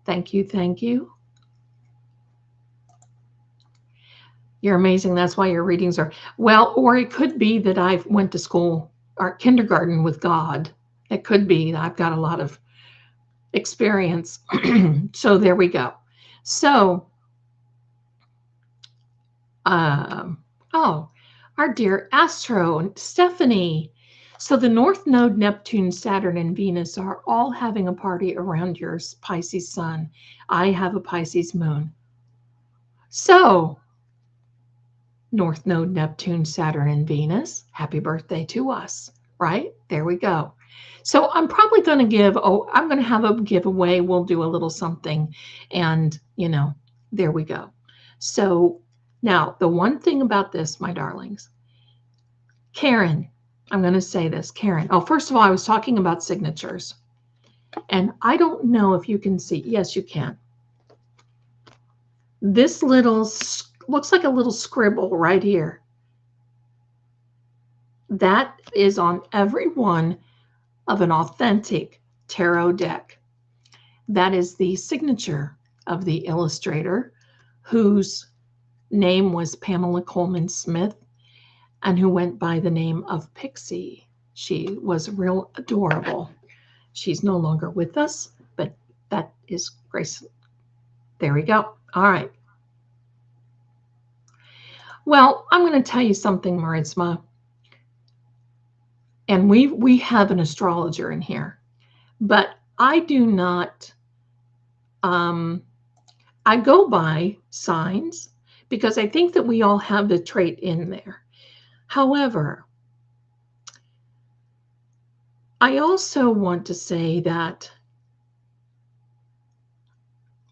Thank you, thank you. You're amazing. That's why your readings are, well, or it could be that I went to school or kindergarten with God. It could be. I've got a lot of experience. So there we go. So, oh, our dear Astro, Stephanie. So the North Node, Neptune, Saturn, and Venus are all having a party around your Pisces sun. I have a Pisces moon. So North Node, Neptune, Saturn, and Venus, happy birthday to us, right? There we go. So I'm probably going to I'm going to have a giveaway. We'll do a little something and, you know, there we go. So now the one thing about this, my darlings, Karen, I'm going to say this, Karen. Oh, first of all, I was talking about signatures and I don't know if you can see. Yes, you can. This little looks like a little scribble right here. That is on every one of an authentic tarot deck. That is the signature of the illustrator whose name was Pamela Coleman Smith and who went by the name of Pixie. She was real adorable. She's no longer with us, but that is Grace. There we go. All right. Well, I'm going to tell you something, Marisma. And we have an astrologer in here, but I do not, I go by signs because I think that we all have the trait in there. However, I also want to say that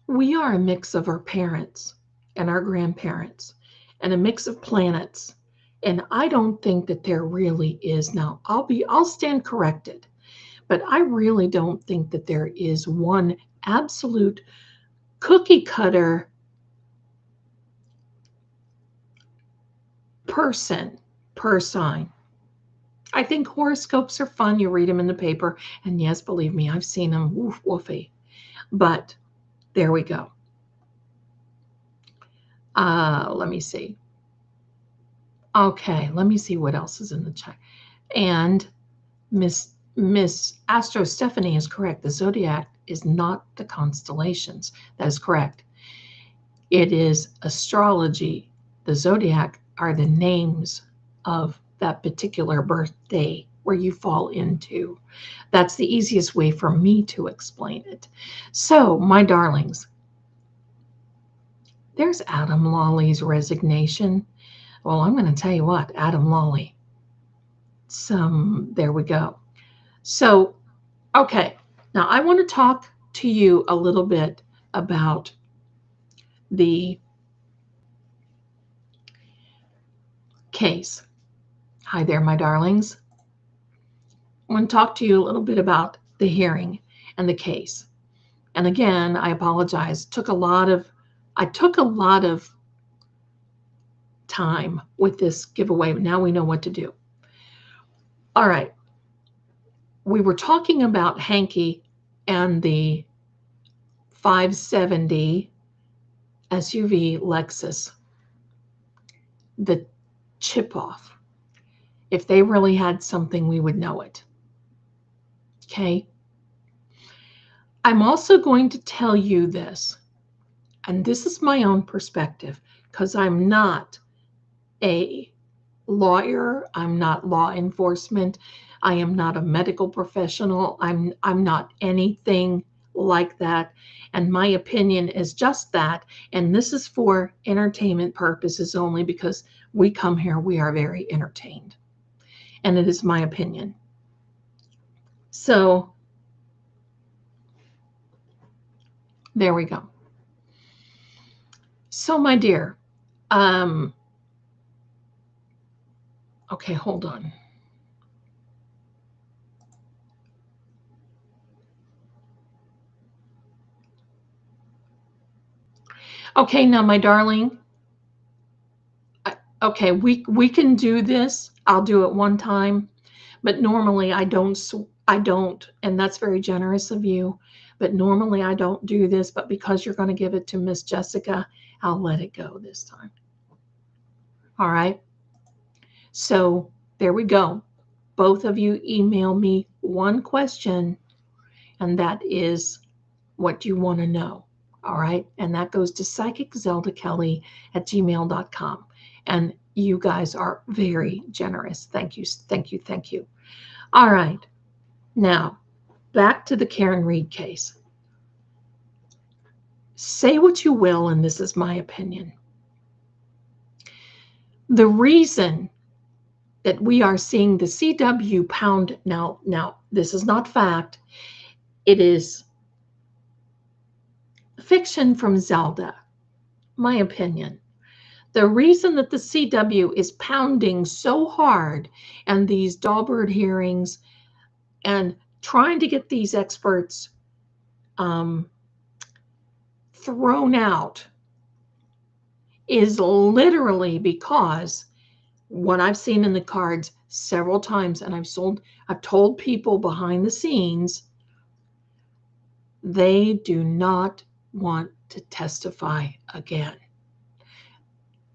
we are a mix of our parents and our grandparents and a mix of planets. And I don't think that there really is. Now, I'll stand corrected, but I really don't think that there is one absolute cookie cutter person per sign. I think horoscopes are fun. You read them in the paper. And yes, believe me, I've seen them. Woof, woofy. But there we go. Let me see. Okay, let me see what else is in the chat. And Miss Astro Stephanie is correct. The zodiac is not the constellations. That is correct. It is astrology. The zodiac are the names of that particular birthday where you fall into. That's the easiest way for me to explain it. So, my darlings, there's Adam Lawley's resignation. Well, I'm going to tell you what, Adam Lawley. There we go. So, okay, now I want to talk to you a little bit about the case. Hi there, my darlings. I want to talk to you a little bit about the hearing and the case. And again, I apologize. I took a lot of time with this giveaway, but now we know what to do. All right. We were talking about Hanky and the 570 SUV Lexus, the chip off. If they really had something, we would know it. Okay. I'm also going to tell you this. and this is my own perspective because I'm not a lawyer, I'm not law enforcement, I am not a medical professional, I'm not anything like that. And my opinion is just that. And this is for entertainment purposes only because we come here, we are very entertained. And it is my opinion. So there we go. So my dear, okay, hold on. Okay, now my darling, okay, we can do this. I'll do it one time, but normally I don't, and that's very generous of you. But normally I don't do this, but because you're going to give it to Miss Jessica, I'll let it go this time. All right. So there we go. Both of you email me one question, and that is what you want to know. All right. And that goes to psychiczeldakelly@gmail.com. And you guys are very generous. Thank you. Thank you. Thank you. All right. Now, back to the Karen Reed case. Say what you will, and this is my opinion. The reason that we are seeing the CW pound now, this is not fact. It is fiction from Zelda, my opinion. The reason that the CW is pounding so hard and these Dahlberg hearings and trying to get these experts thrown out is literally because what I've seen in the cards several times, and I've told people behind the scenes, they do not want to testify again.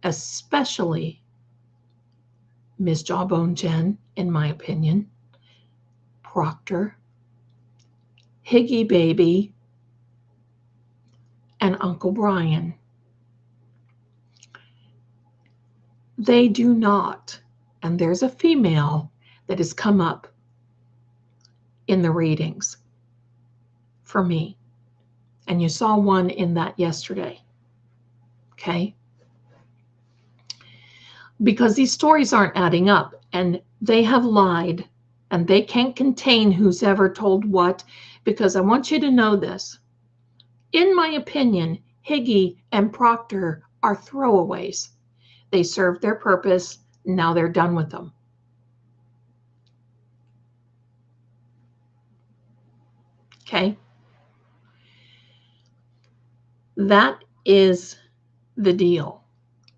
Especially Ms. Jawbone Jen, in my opinion, Proctor, Higgy Baby, and Uncle Brian. They do not. And there's a female that has come up in the readings for me. And you saw one in that yesterday. Okay? Because these stories aren't adding up, and they have lied, and they can't contain who's ever told what, because I want you to know this. In my opinion, Higgy and Proctor are throwaways. They served their purpose. Now they're done with them. Okay? That is the deal.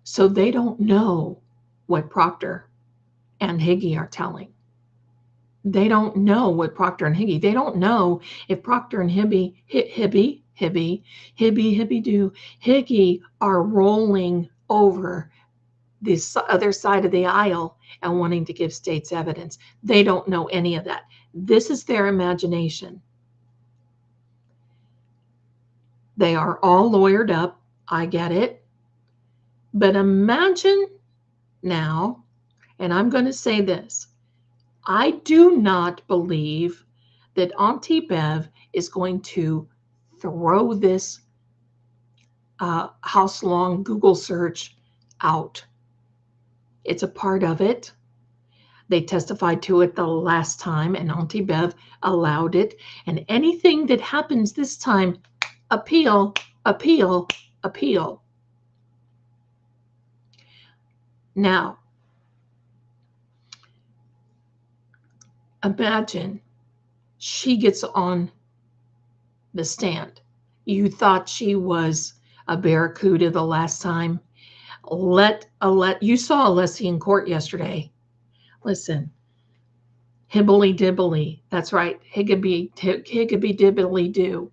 So they don't know what Proctor and Higgy are telling. They don't know what Proctor and Higgy, they don't know if Proctor and Hibby Higgy are rolling over this other side of the aisle and wanting to give state's evidence. They don't know any of that. This is their imagination. They are all lawyered up. I get it. But imagine now, and I'm going to say this, I do not believe that Auntie Bev is going to throw this house-long Google search out. It's a part of it. They testified to it the last time, and Auntie Bev allowed it. And anything that happens this time, appeal, appeal, appeal. Now, imagine she gets on the stand. You thought she was a barracuda the last time. You saw Alessi in court yesterday. Listen, hibbly dibbly. That's right. Higgity dibbly do.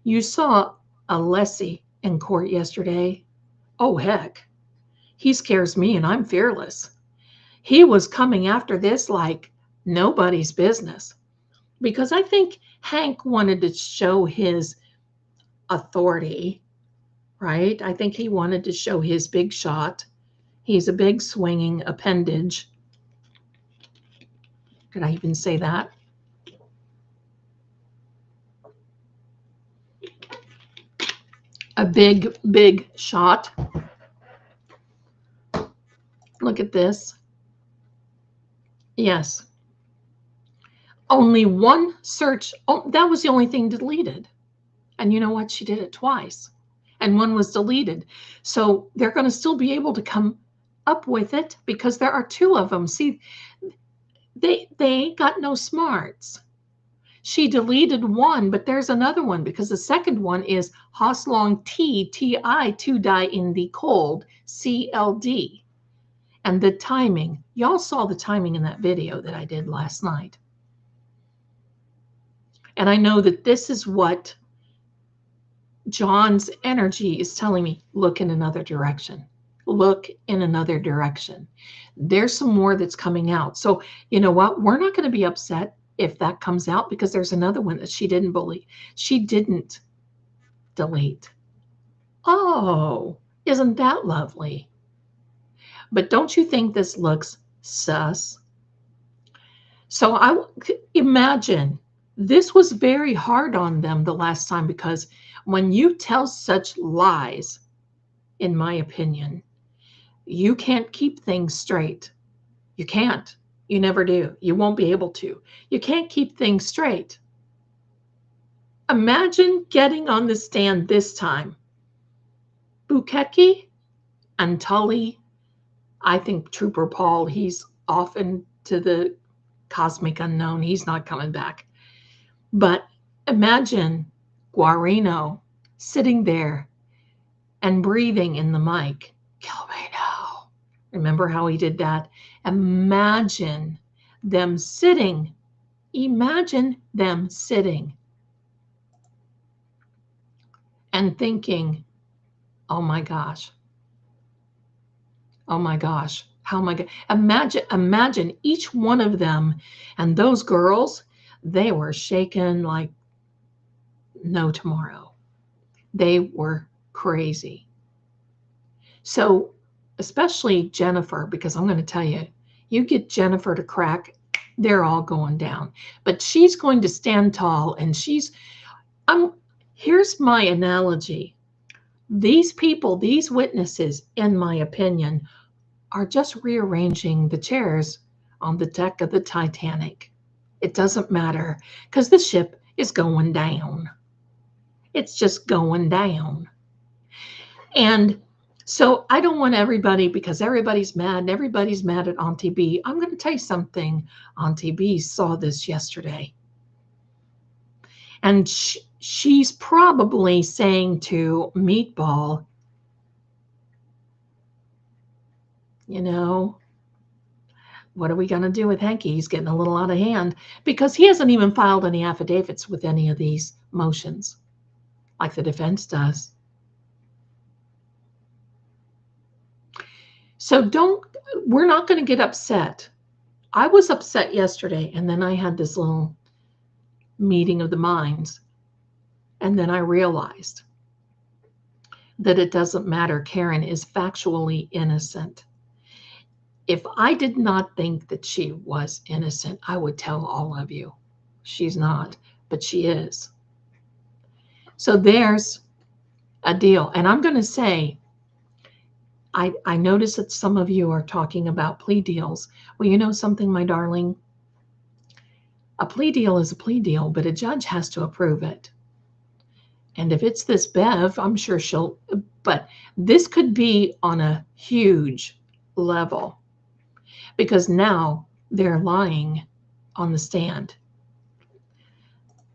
You saw Alessi in court yesterday. Oh, heck. He scares me and I'm fearless. He was coming after this like nobody's business. Because I think Hank wanted to show his authority right? I think he wanted to show his big shot. He's a big swinging appendage. Could I even say that? A big, big shot. Look at this. Yes. Only one search. Oh, that was the only thing deleted. And you know what? She did it twice. And one was deleted. So they're going to still be able to come up with it because there are two of them. See, they ain't got no smarts. She deleted one, but there's another one because the second one is Hoslong TI to die in the cold CLD. And the timing, y'all saw the timing in that video that I did last night. And I know that this is what John's energy is telling me. Look in another direction. Look in another direction. There's some more that's coming out. So you know what? We're not going to be upset if that comes out because there's another one that she didn't believe. She didn't delete. Oh, isn't that lovely? But don't you think this looks sus? So I imagine this was very hard on them the last time because when you tell such lies, in my opinion, you can't keep things straight. You can't. You never do. You won't be able to. You can't keep things straight. Imagine getting on the stand this time. Buketki and Tully, I think Trooper Paul, he's off into the cosmic unknown. He's not coming back. But imagine Guarino sitting there and breathing in the mic. Kill me now. Remember how he did that? Imagine them sitting. Imagine them sitting and thinking, oh my gosh. Oh my gosh. How am I going to imagine each one of them and those girls, they were shaken like no tomorrow. They were crazy. So especially Jennifer, because I'm going to tell you, you get Jennifer to crack, they're all going down. But she's going to stand tall and here's my analogy. These people, these witnesses, in my opinion, are just rearranging the chairs on the deck of the Titanic. It doesn't matter because the ship is going down. It's just going down. And so I don't want everybody, because everybody's mad and everybody's mad at Auntie B. I'm going to tell you something. Auntie B saw this yesterday. And she's probably saying to Meatball, you know, what are we going to do with Hanky? He's getting a little out of hand because he hasn't even filed any affidavits with any of these motions like the defense does. So we're not going to get upset. I was upset yesterday, and then I had this little meeting of the minds. And then I realized that it doesn't matter. Karen is factually innocent. If I did not think that she was innocent, I would tell all of you. She's not, but she is. So there's a deal. And I'm going to say, I notice that some of you are talking about plea deals. Well, you know something, my darling? A plea deal is a plea deal, but a judge has to approve it. And if it's this Bev, I'm sure she'll, but this could be on a huge level because now they're lying on the stand.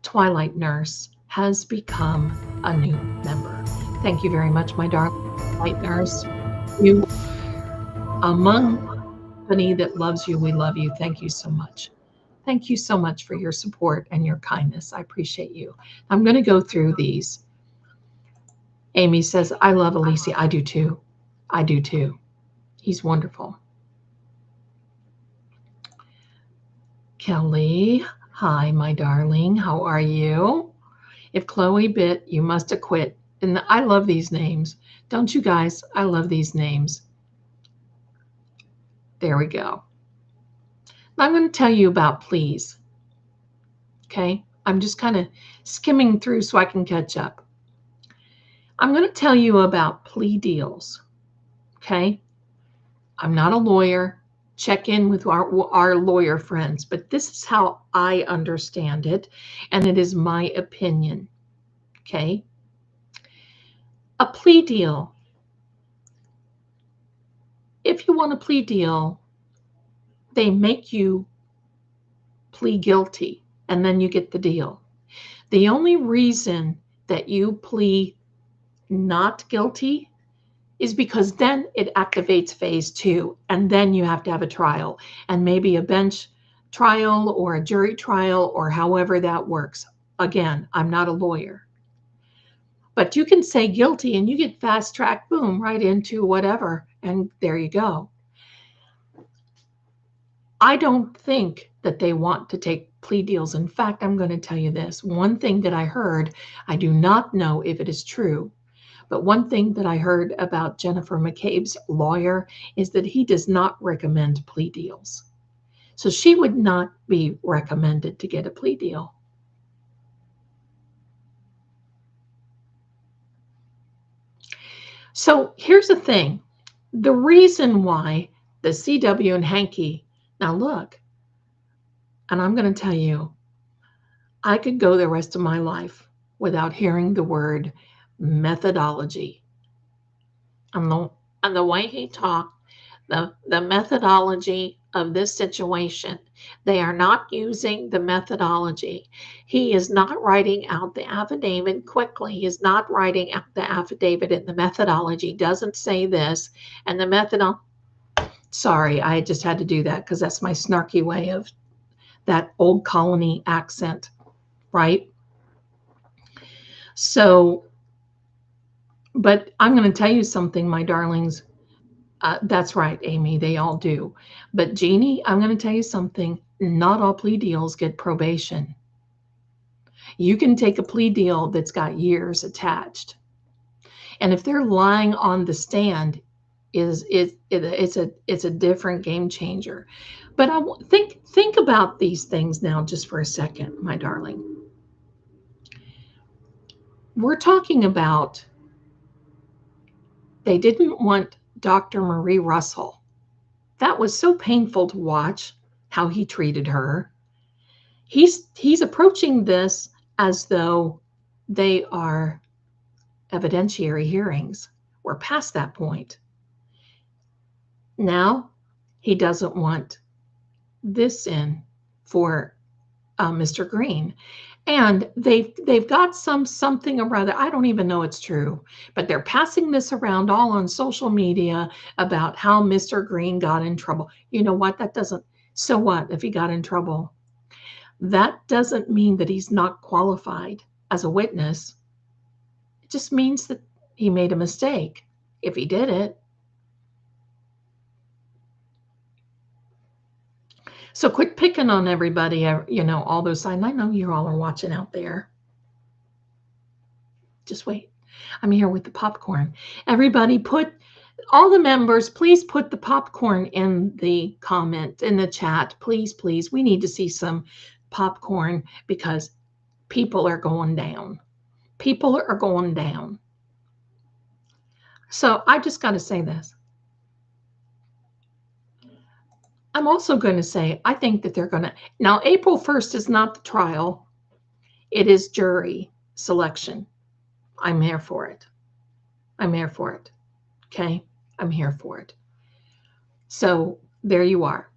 Twilight Nurse has become a new member. Thank you very much, my darling Twilight Nurse. You among company that loves you, we love you. Thank you so much. Thank you so much for your support and your kindness. I appreciate you. I'm going to go through these. Amy says, I love Alicia. I do too. I do too. He's wonderful. Kelly, hi, my darling. How are you? If Chloe bit, you must have quit. And I love these names. Don't you guys? I love these names. There we go. Now I'm going to tell you about pleas. Okay? I'm just kind of skimming through so I can catch up. I'm going to tell you about plea deals. Okay? I'm not a lawyer. Check in with our lawyer friends, but this is how I understand it, and it is my opinion. Okay? A plea deal. If you want a plea deal, they make you plead guilty, and then you get the deal. The only reason that you plead not guilty is because then it activates phase 2, and then you have to have a trial, and maybe a bench trial or a jury trial or however that works. Again, I'm not a lawyer. But you can say guilty and you get fast track, boom, right into whatever, and there you go. I don't think that they want to take plea deals. In fact, I'm going to tell you this. One thing that I heard, I do not know if it is true, but one thing that I heard about Jennifer McCabe's lawyer is that he does not recommend plea deals. So she would not be recommended to get a plea deal. So here's the thing. The reason why the CW and Hanky, now look, and I'm going to tell you, I could go the rest of my life without hearing the word methodology. And the way he talked, the methodology of this situation, they are not using the methodology. He is not writing out the affidavit quickly. He is not writing out the affidavit, and the methodology doesn't say this. And the sorry, I just had to do that because that's my snarky way of that old colony accent, right? So, but I'm going to tell you something, my darlings. That's right, Amy, they all do. But Jeannie, I'm going to tell you something. Not all plea deals get probation. You can take a plea deal that's got years attached. And if they're lying on the stand, it's a different game changer. But think about these things now just for a second, my darling. We're talking about they didn't want Dr. Marie Russell. That was so painful to watch how he treated her. He's approaching this as though they are evidentiary hearings. We're past that point. Now he doesn't want this in for Mr. Green. And they've got something or other, I don't even know it's true, but they're passing this around all on social media about how Mr. Green got in trouble. You know what? So what if he got in trouble? That doesn't mean that he's not qualified as a witness. It just means that he made a mistake if he did it. So quit picking on everybody, all those signs. I know you all are watching out there. Just wait. I'm here with the popcorn. Everybody all the members, please put the popcorn in the comment, in the chat. Please, please. We need to see some popcorn because people are going down. People are going down. So I just got to say this. I'm also going to say, I think that they're going to, now April 1st is not the trial. It is jury selection. I'm here for it. I'm here for it. Okay? I'm here for it. So there you are.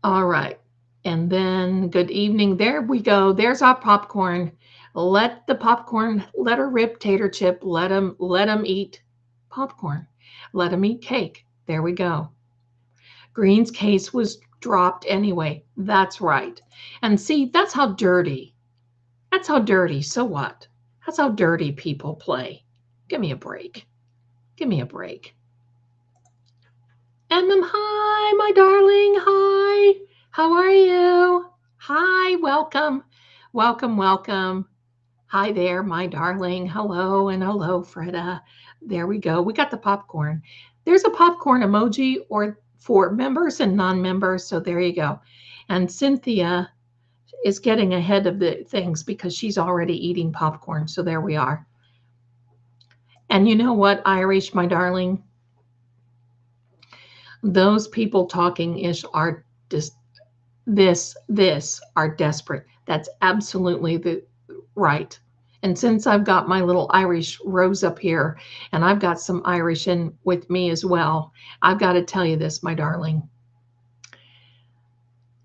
All right. And then good evening. There we go. There's our popcorn. Let her rip tater chip. Let them eat popcorn. Let them eat cake. There we go. Green's case was dropped anyway. That's right. And see, that's how dirty. That's how dirty. So what? That's how dirty people play. Give me a break. Give me a break. Hi, my darling. Hi. How are you? Hi, welcome. Welcome, welcome. Hi there, my darling. Hello and hello, Freda. There we go. We got the popcorn. There's a popcorn emoji or for members and non-members. So there you go. And Cynthia is getting ahead of the things because she's already eating popcorn. So there we are. And you know what, Irish, my darling? Those people talking ish are just this are desperate. That's absolutely the right. And since I've got my little Irish rose up here and I've got some Irish in with me as well, I've got to tell you this, my darling.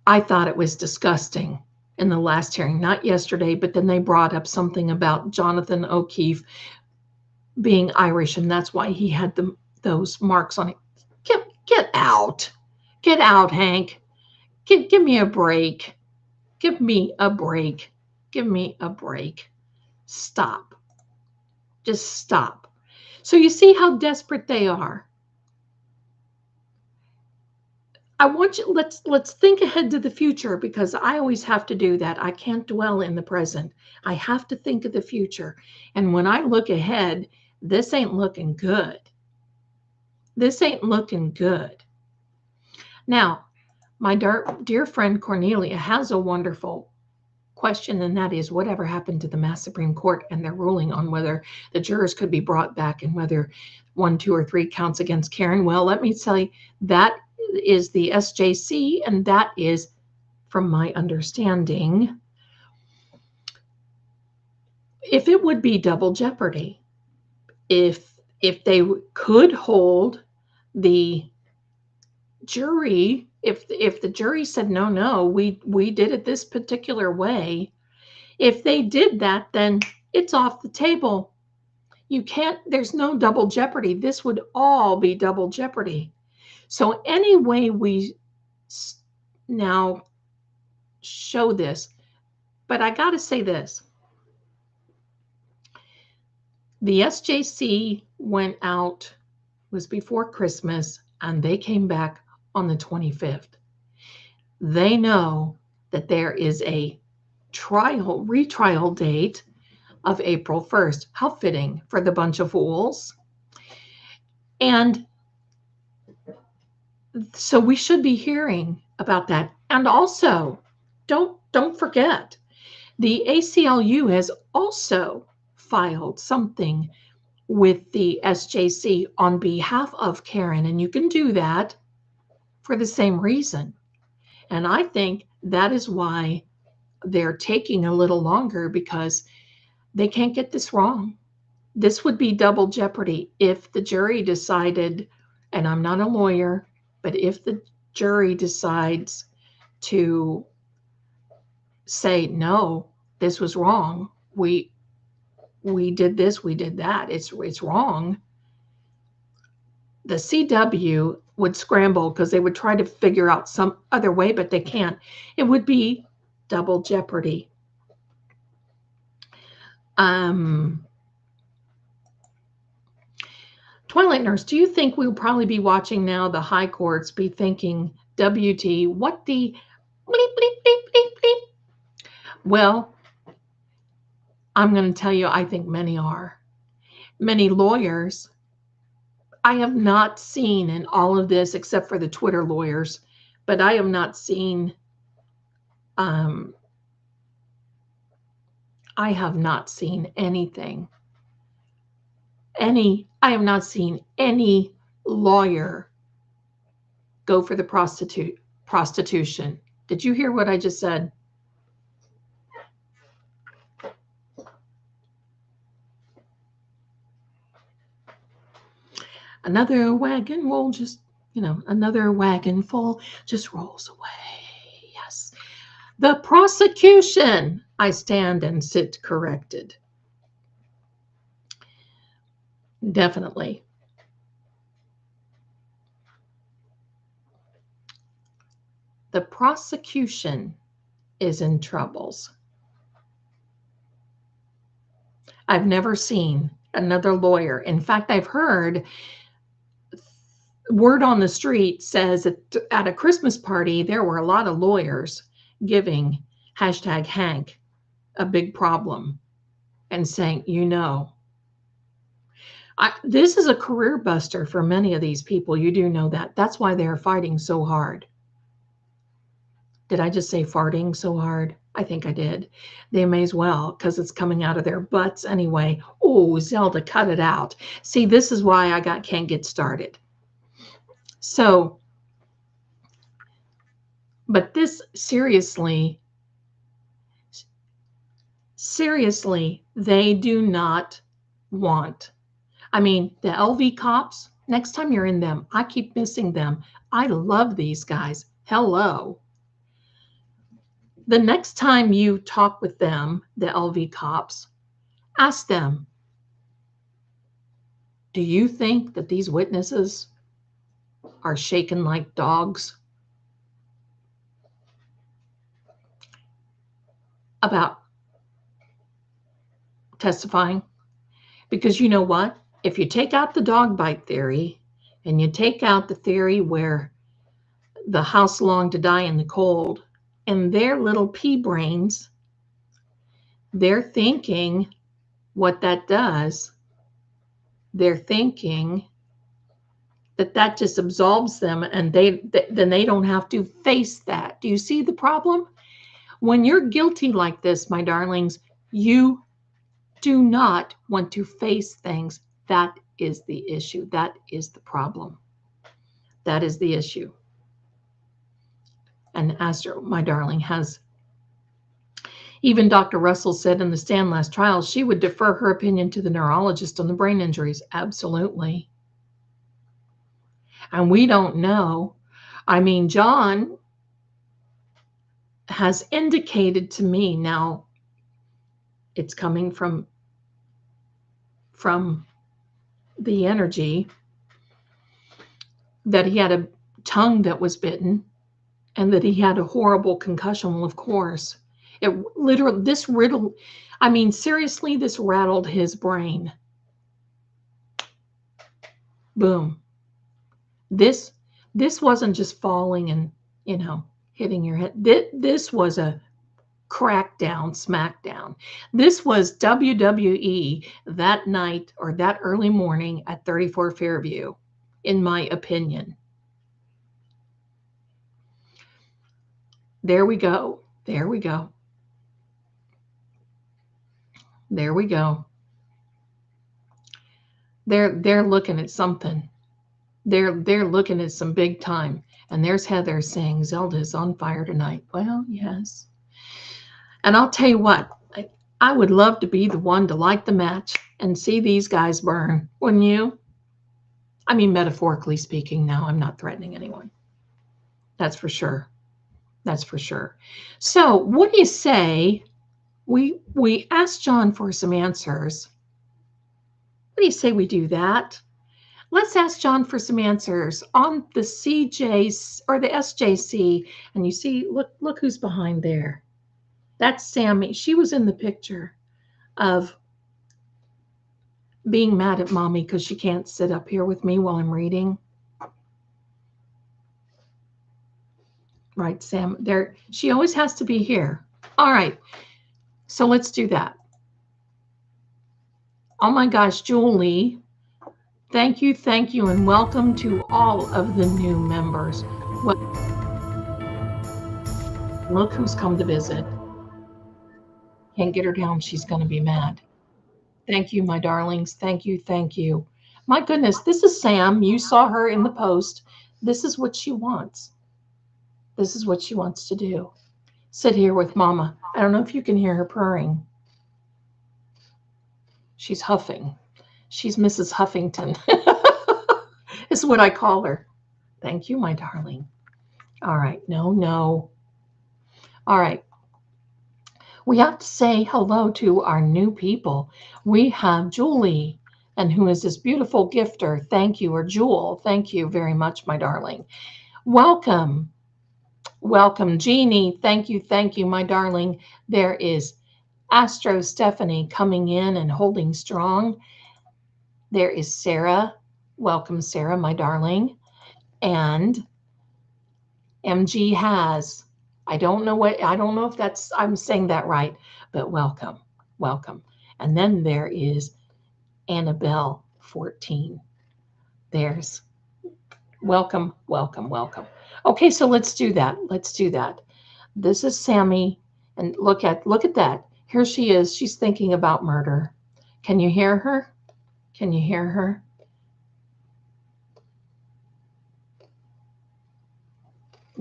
I thought it was disgusting in the last hearing, not yesterday, but then they brought up something about Jonathan O'Keefe being Irish, and that's why he had those marks on it. Get out. Get out, Hank. Give me a break. Give me a break. Give me a break. Stop. Just stop. So you see how desperate they are. I want you, let's think ahead to the future because I always have to do that. I can't dwell in the present. I have to think of the future. And when I look ahead, this ain't looking good. This ain't looking good. Now, my dear friend Cornelia has a wonderful question, and that is whatever happened to the Mass Supreme Court and their ruling on whether the jurors could be brought back and whether 1, 2, or 3 counts against Karen. Well, let me tell you, that is the SJC, and that is, from my understanding, if it would be double jeopardy, if they could hold the jury, if the jury said no, we did it this particular way, if they did that, then it's off the table. You can't, there's no double jeopardy. This would all be double jeopardy. So any way we now show this, but I got to say this. The SJC went out, was before Christmas, and they came back on the 25th. They know that there is a retrial date of April 1st. How fitting for the bunch of fools. And so we should be hearing about that. And also, don't forget, the ACLU has also filed something with the SJC on behalf of Karen, and you can do that for the same reason. And I think that is why they're taking a little longer, because they can't get this wrong. This would be double jeopardy if the jury decided, and I'm not a lawyer, but if the jury decides to say, no, this was wrong, we did this, we did that, it's wrong, the CW would scramble because they would try to figure out some other way, but they can't. It would be double jeopardy. Twilight Nurse, do you think we'll probably be watching now the high courts be thinking, WT, what the bleep, bleep, bleep, bleep, bleep? Well, I'm going to tell you, I think many are. Many lawyers, I have not seen in all of this, except for the Twitter lawyers, but I have not seen, I have not seen anything. I have not seen any lawyer go for the prostitution. Did you hear what I just said? Another wagon will just, another wagon full just rolls away. Yes. The prosecution, I stand and sit corrected. Definitely. The prosecution is in troubles. I've never seen another lawyer. In fact, I've heard word on the street says that at a Christmas party, there were a lot of lawyers giving #Hank a big problem and saying, this is a career buster for many of these people. You do know that. That's why they're fighting so hard. Did I just say farting so hard? I think I did. They may as well, because it's coming out of their butts anyway. Oh, Zelda, cut it out. See, this is why I can't get started. So, but this seriously, they do not want. I mean, the LV cops, next time you're in them, I keep missing them. I love these guys. Hello. The next time you talk with them, the LV cops, ask them, do you think that these witnesses are shaken like dogs about testifying? Because you know what? If you take out the dog bite theory and you take out the theory where the house belonged to die in the cold, and their little pea brains, they're thinking what that does. They're thinking that just absolves them, and then they don't have to face that. Do you see the problem? When you're guilty like this, my darlings, you do not want to face things. That is the issue. That is the problem. That is the issue. And Astro, my darling, has, even Dr. Russell said in the Stan last trial, she would defer her opinion to the neurologist on the brain injuries. Absolutely. And we don't know. I mean, John has indicated to me, now it's coming from the energy, that he had a tongue that was bitten and that he had a horrible concussion. Well, of course, it literally, seriously, this rattled his brain. Boom. This wasn't just falling and, hitting your head. This was a crackdown, smackdown. This was WWE that night or that early morning at 34 Fairview, in my opinion. There we go. There we go. There we go. They're looking at something. They're looking at some big time. And there's Heather saying Zelda is on fire tonight. Well, yes. And I'll tell you what, I would love to be the one to light the match and see these guys burn, wouldn't you? I mean, metaphorically speaking now, I'm not threatening anyone. That's for sure. That's for sure. So what do you say? We asked John for some answers. What do you say we do that? Let's ask John for some answers on the CJ or the SJC. And you see, look who's behind there. That's Sammy. She was in the picture of being mad at mommy because she can't sit up here with me while I'm reading. Right, Sam? There, she always has to be here. All right. So let's do that. Oh my gosh, Julie. Thank you, and welcome to all of the new members. Well, look who's come to visit. Can't get her down. She's going to be mad. Thank you, my darlings. Thank you. My goodness, this is Sam. You saw her in the post. This is what she wants. This is what she wants to do. Sit here with Mama. I don't know if you can hear her purring. She's huffing. She's Mrs. Huffington. Is what I call her. Thank you, my darling. All right. No. All right. We have to say hello to our new people. We have Julie, and who is this beautiful gifter. Thank you, or Jewel. Thank you very much, my darling. Welcome, Jeannie. Thank you, my darling. There is Astro Stephanie coming in and holding strong. There is Sarah. Welcome, Sarah, my darling. And MG has. I don't know if that's, I'm saying that right, but welcome, welcome. And then there is Annabelle 14. There's welcome, welcome, welcome. Okay, so let's do that. Let's do that. This is Sammy, and look at that. Here she is. She's thinking about murder. Can you hear her? Can you hear her?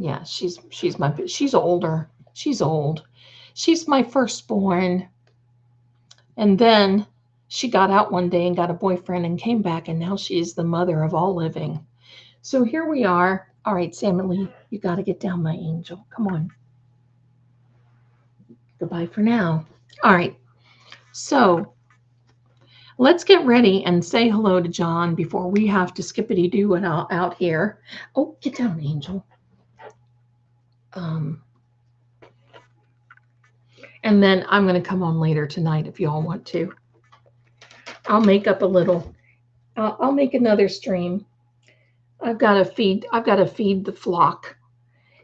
Yeah, she's older. She's old. She's my firstborn. And then she got out one day and got a boyfriend and came back, and now she is the mother of all living. So here we are. All right, Sam and Lee, you got to get down, my angel. Come on. Goodbye for now. All right. So let's get ready and say hello to John before we have to skippity-doo it out here. Oh, get down, angel. And then I'm going to come on later tonight if you all want to. I'll make up a little. I'll make another stream. I've got to feed the flock,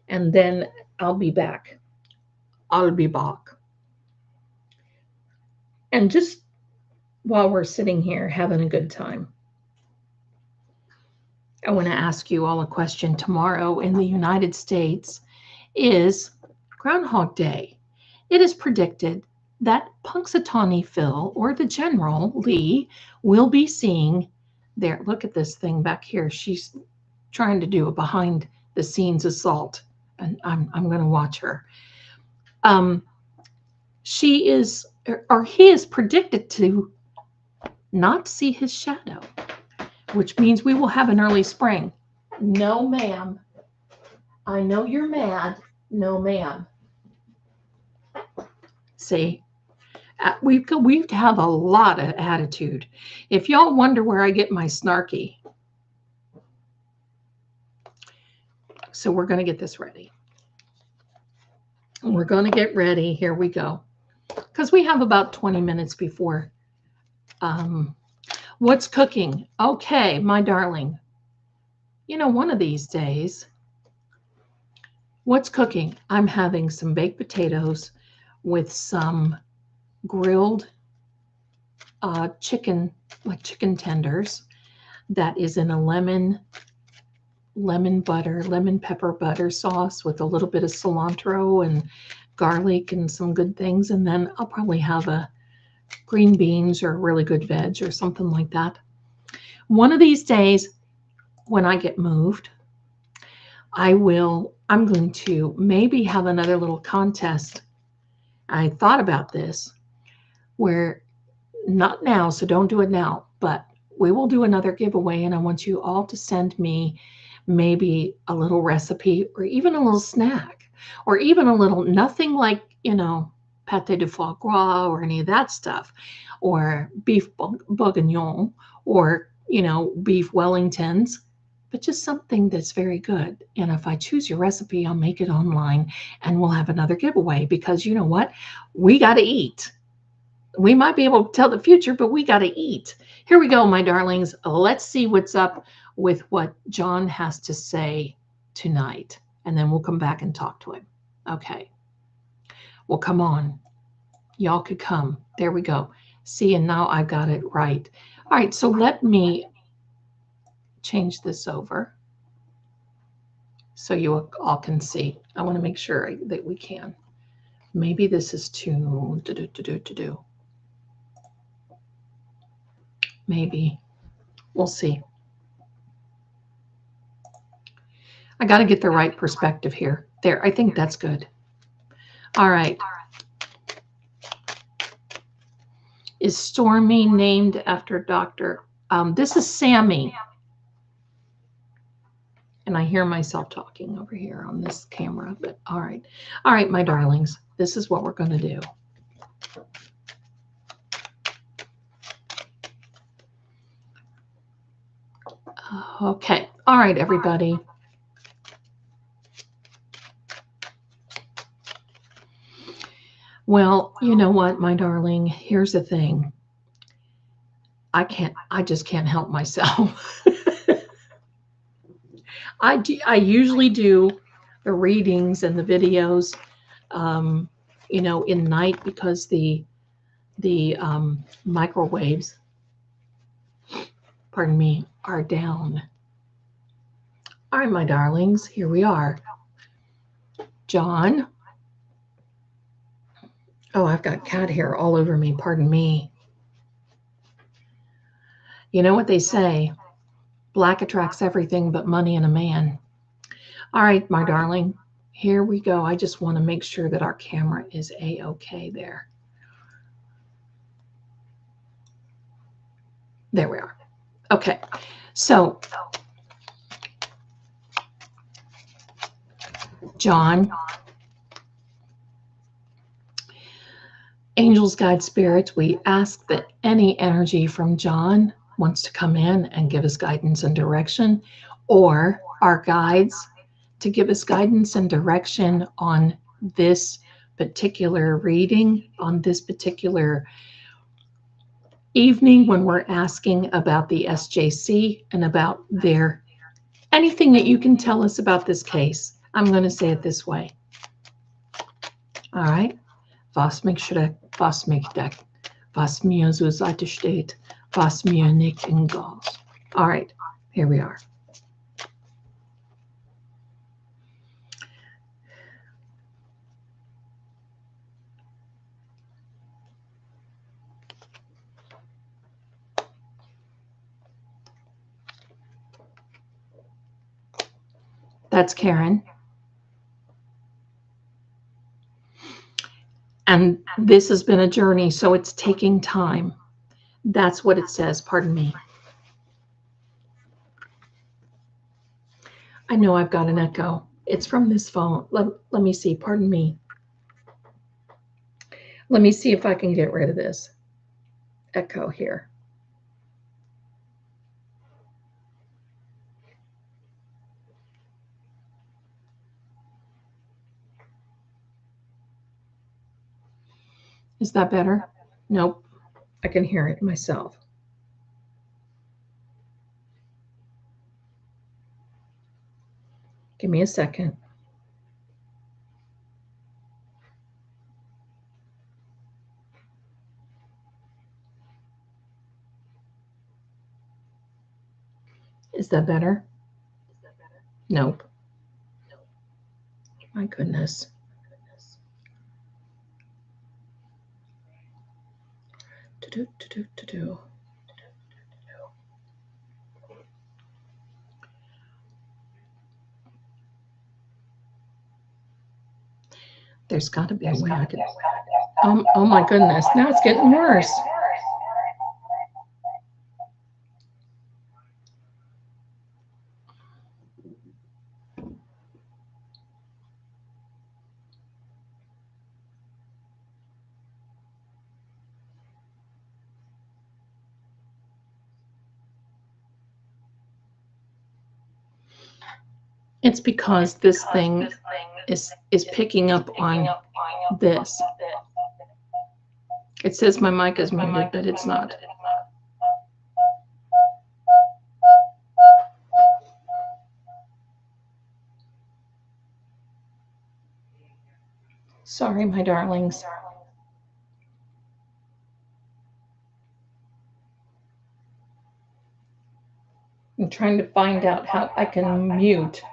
and then I'll be back. I'll be back. And just while we're sitting here having a good time, I want to ask you all a question. Tomorrow in the United States is Groundhog Day. It is predicted that Punxsutawney Phil, or the General Lee, will be seeing there. Look at this thing back here. She's trying to do a behind the scenes assault, and I'm going to watch her. She is, or he is predicted to not see his shadow, which means we will have an early spring. No, ma'am. I know you're mad. No, ma'am. See, we have a lot of attitude. If y'all wonder where I get my snarky, so we're going to get this ready. We're going to get ready. Here we go. Because we have about 20 minutes before. What's cooking? Okay, my darling. You know, one of these days, what's cooking? I'm having some baked potatoes with some grilled chicken, like chicken tenders, that is in a lemon pepper butter sauce with a little bit of cilantro and garlic and some good things. And then I'll probably have a green beans or really good veg or something like that. One of these days, when I get moved, I'm going to maybe have another little contest. I thought about this, where not now, so don't do it now, but we will do another giveaway, and I want you all to send me maybe a little recipe or even a little snack or even a little, nothing like, pâté de foie gras or any of that stuff, or beef bourguignon, or, beef Wellingtons, but just something that's very good. And if I choose your recipe, I'll make it online and we'll have another giveaway, because you know what? We got to eat. We might be able to tell the future, but we got to eat. Here we go, my darlings. Let's see what's up with what John has to say tonight, and then we'll come back and talk to him. Okay. Well, come on. Y'all could come. There we go. See, and now I got it right. All right, so let me change this over so you all can see. I want to make sure that we can. Maybe this is too do. Maybe. We'll see. I got to get the right perspective here. There, I think that's good. All right. Is Stormy named after Dr.? This is Sammy. And I hear myself talking over here on this camera, but all right. All right, my darlings, this is what we're going to do. Okay. All right, everybody. Well, you know what, my darling, here's the thing. I just can't help myself. I usually do readings and the videos, you know, in night because the microwaves, pardon me, are down. All right, my darlings, here we are. John. Oh, I've got cat hair all over me, pardon me. You know what they say, black attracts everything but money in a man. All right, my darling, here we go. I just want to make sure that our camera is A-okay there. There we are. Okay, so John, angels, guide spirits, we ask that any energy from John wants to come in and give us guidance and direction, or our guides to give us guidance and direction on this particular reading, on this particular evening when we're asking about the SJC and about their anything that you can tell us about this case. I'm going to say it this way. All right. Was mich schreckt, was mich deckt, was mir zur Seite steht, was mir nicht entgeht. All right, here we are. That's Karen. And this has been a journey, so it's taking time. That's what it says, pardon me. I know I've got an echo. It's from this phone. Let me see, pardon me. Let me see if I can get rid of this echo here. Is that better? Nope. I can hear it myself. Give me a second. Is that better? Nope. My goodness. There's got to be a way I can. Oh my goodness. Now it's getting worse. It's because this thing is picking up on this. It says my mic is muted, but it's not. Sorry, my darlings. I'm trying to find out how I can mute.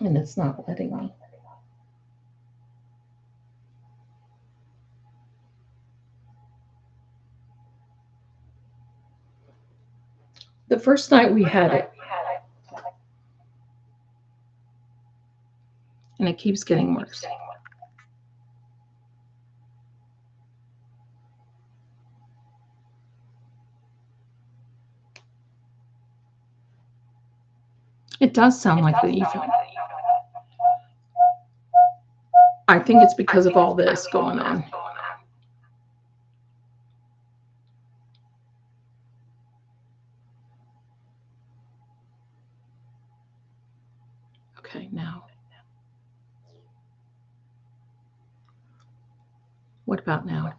And it's not letting me. The first night we had it, and it keeps getting worse. It does sound like the ether. I think it's because of all this going on. Okay, now. What about now?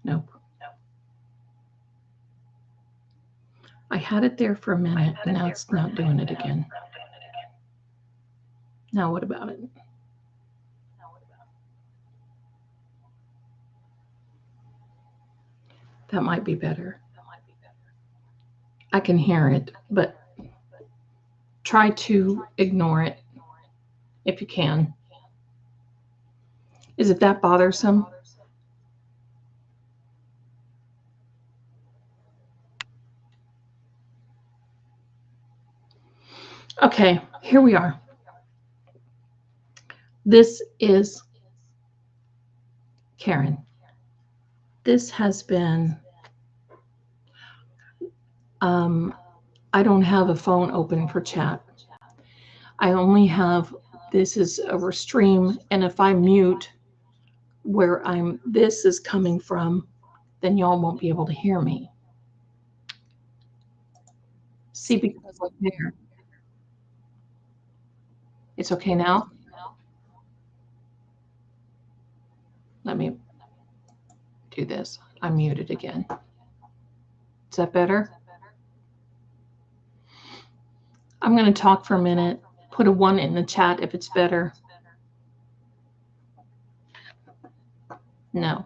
Nope. I had it there for a minute, and now it's not doing it again. Now what about it? That might be better. I can hear it, but try to ignore it if you can. Is it that bothersome? Okay, here we are. This is Karen. This has been, I don't have a phone open for chat. I only have, this is over stream, and if I mute where this is coming from, then y'all won't be able to hear me. See, because like there. It's okay now? Let me do this. I'm muted again. Is that better? I'm going to talk for a minute. Put a 1 in the chat if it's better. No.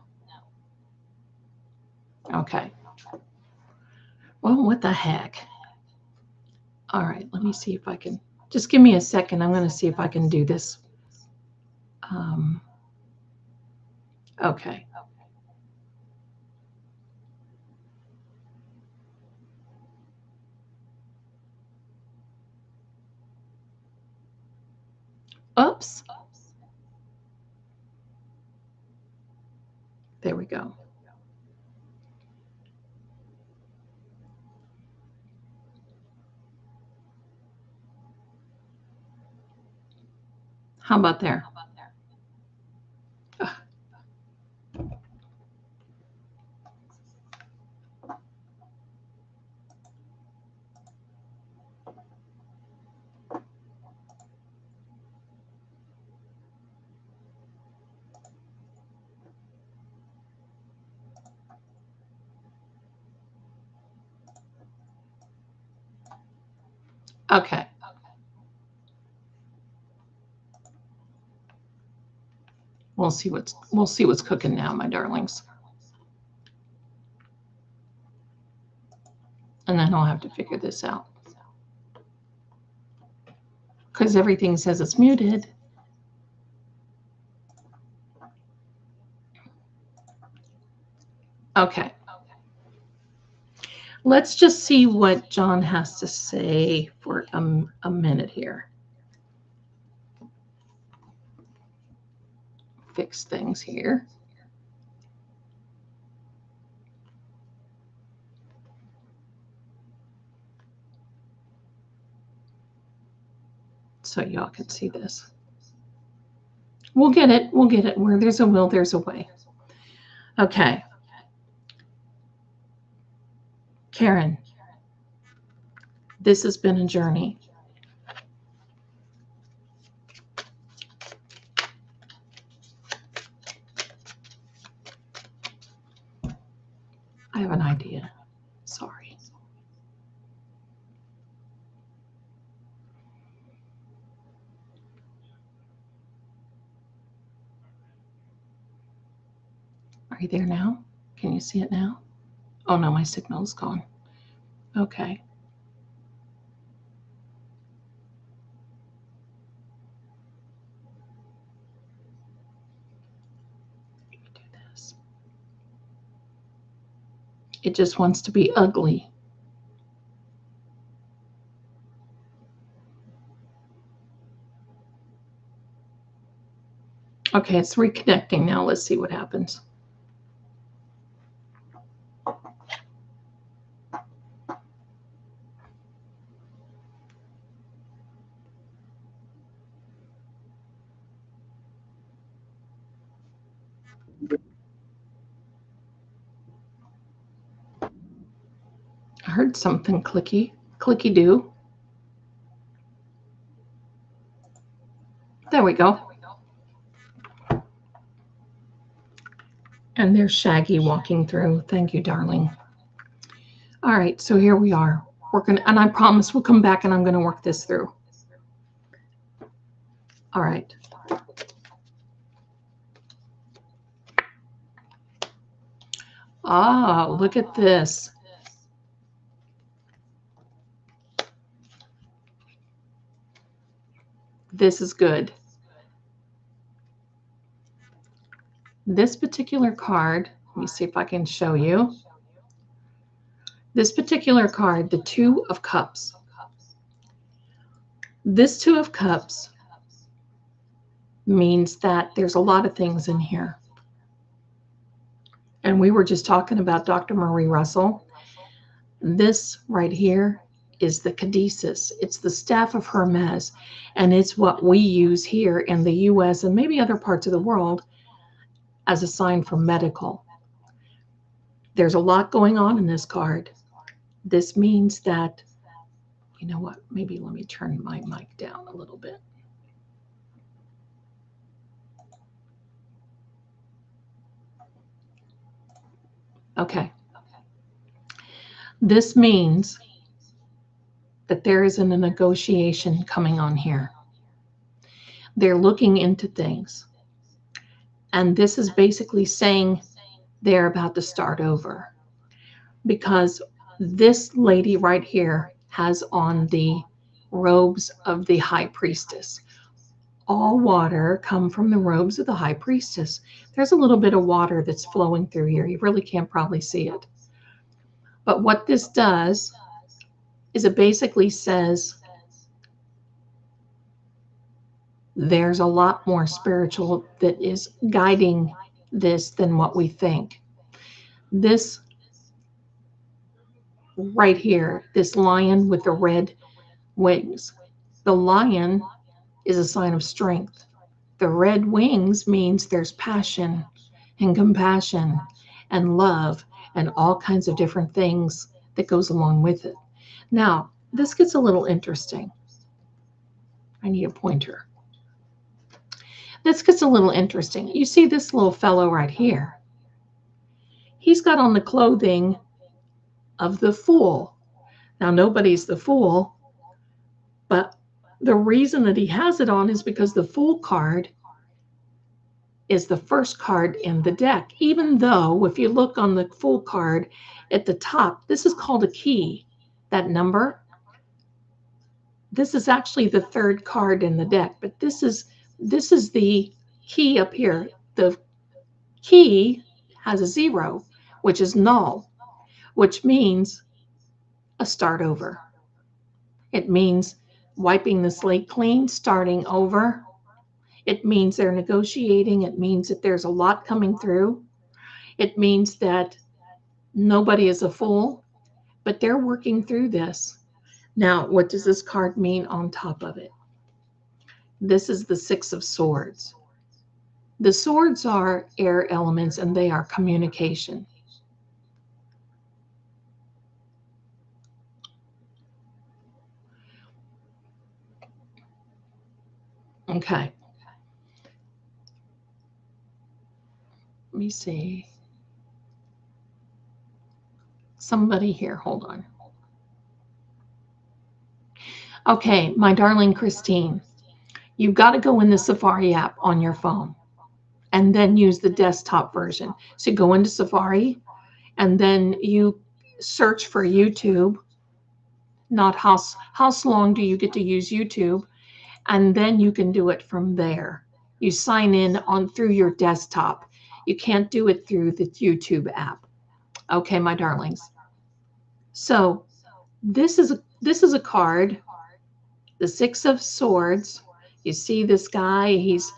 Okay. Well, what the heck? All right, let me see if I can. Just give me a second. I'm going to see if I can do this. Okay. Oops. There we go. How about there? Okay. We'll see what's cooking now, my darlings. And then I'll have to figure this out. Because everything says it's muted. Okay. Let's just see what John has to say for a minute here. Fix things here. So y'all can see this. We'll get it. We'll get it. Where there's a will, there's a way. Okay. Karen, this has been a journey. I have an idea. Sorry. Are you there now? Can you see it now? Oh no, my signal is gone. Okay. Let me do this. It just wants to be ugly. Okay, it's reconnecting now. Let's see what happens. I heard something clicky do. There we go. And there's Shaggy walking through. Thank you, darling. All right, so here we are. and I promise we'll come back and I'm going to work this through. All right. Ah, look at this. This is good. This particular card, let me see if I can show you. This particular card, the Two of Cups. This Two of Cups means that there's a lot of things in here. And we were just talking about Dr. Marie Russell. This right here is the caduceus. It's the staff of Hermes, and it's what we use here in the U.S. and maybe other parts of the world as a sign for medical. There's a lot going on in this card. This means that, you know what, maybe let me turn my mic down a little bit. Okay. This means that there is a negotiation coming on here. They're looking into things. And this is basically saying they're about to start over. Because this lady right here has on the robes of the high priestess. All water come from the robes of the high priestess. There's a little bit of water that's flowing through here. You really can't probably see it. But what this does is it basically says there's a lot more spiritual that is guiding this than what we think. This right here, this lion with the red wings, the lion is a sign of strength. The red wings means there's passion and compassion and love and all kinds of different things that goes along with it. Now, this gets a little interesting. I need a pointer. This gets a little interesting. You see this little fellow right here. He's got on the clothing of the Fool. Now, nobody's the Fool, but the reason that he has it on is because the Fool card is the first card in the deck, even though if you look on the Fool card at the top, this is called a key, that number. This is actually the third card in the deck, but this is the key up here. The key has a 0, which is null, which means a start over. It means wiping the slate clean, starting over. It means they're negotiating. It means that there's a lot coming through. It means that nobody is a fool, but they're working through this. Now, what does this card mean on top of it? This is the Six of Swords. The swords are air elements, and they are communication. Okay. Let me see. Somebody here, hold on. Okay, my darling Christine, you've got to go in the Safari app on your phone and then use the desktop version. So go into Safari and then you search for YouTube, not how long do you get to use YouTube, and then you can do it from there. You sign in on through your desktop. You can't do it through the YouTube app. Okay, my darlings. So this is a card, the Six of Swords. You see this guy, he's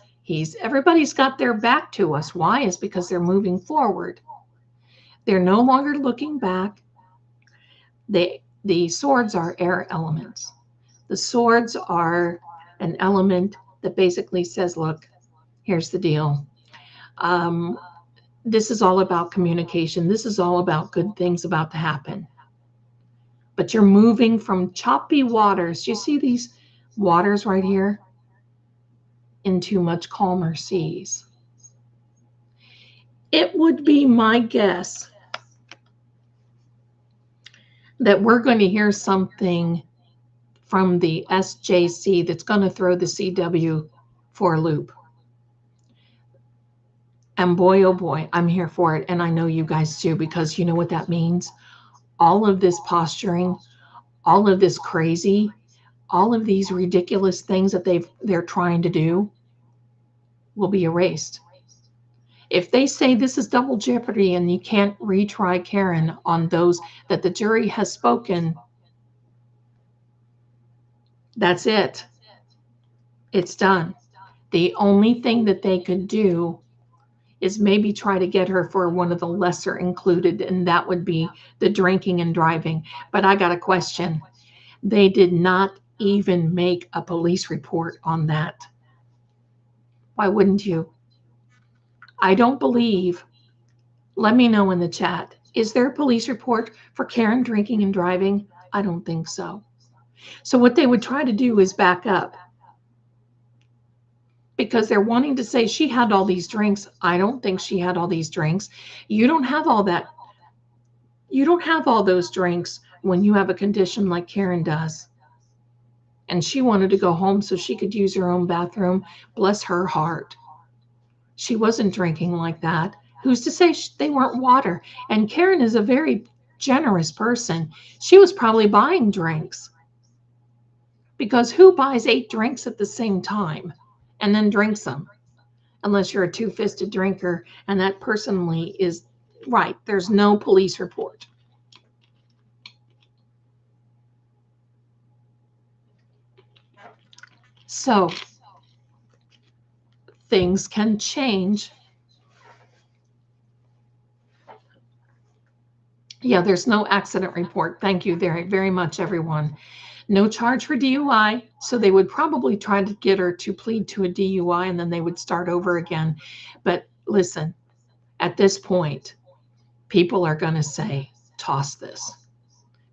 everybody's got their back to us. Why? Is because they're moving forward. They're no longer looking back. The swords are air elements. The swords are an element that basically says, look, here's the deal. This is all about communication. This is all about good things about to happen. But you're moving from choppy waters. You see these waters right here? Into much calmer seas. It would be my guess that we're going to hear something from the SJC that's going to throw the CW for a loop. And boy, oh boy, I'm here for it. And I know you guys too, because you know what that means? All of this posturing, all of this crazy, all of these ridiculous things that they're trying to do will be erased. If they say this is double jeopardy and you can't retry Karen on those that the jury has spoken, that's it. It's done. The only thing that they could do is maybe try to get her for one of the lesser included, and that would be the drinking and driving. But I got a question. They did not even make a police report on that. Why wouldn't you? I don't believe. Let me know in the chat. Is there a police report for Karen drinking and driving? I don't think so. So what they would try to do is back up, because they're wanting to say she had all these drinks. I don't think she had all these drinks. You don't have all that. You don't have all those drinks when you have a condition like Karen does. And she wanted to go home so she could use her own bathroom. Bless her heart. She wasn't drinking like that. Who's to say they weren't water? And Karen is a very generous person. She was probably buying drinks. Because who buys 8 drinks at the same time and then drinks them? Unless you're a two-fisted drinker, and that personally is right. There's no police report. So things can change. Yeah, there's no accident report. Thank you very, very much, everyone. No charge for DUI. So they would probably try to get her to plead to a DUI, and then they would start over again. But listen, at this point, people are going to say, toss this,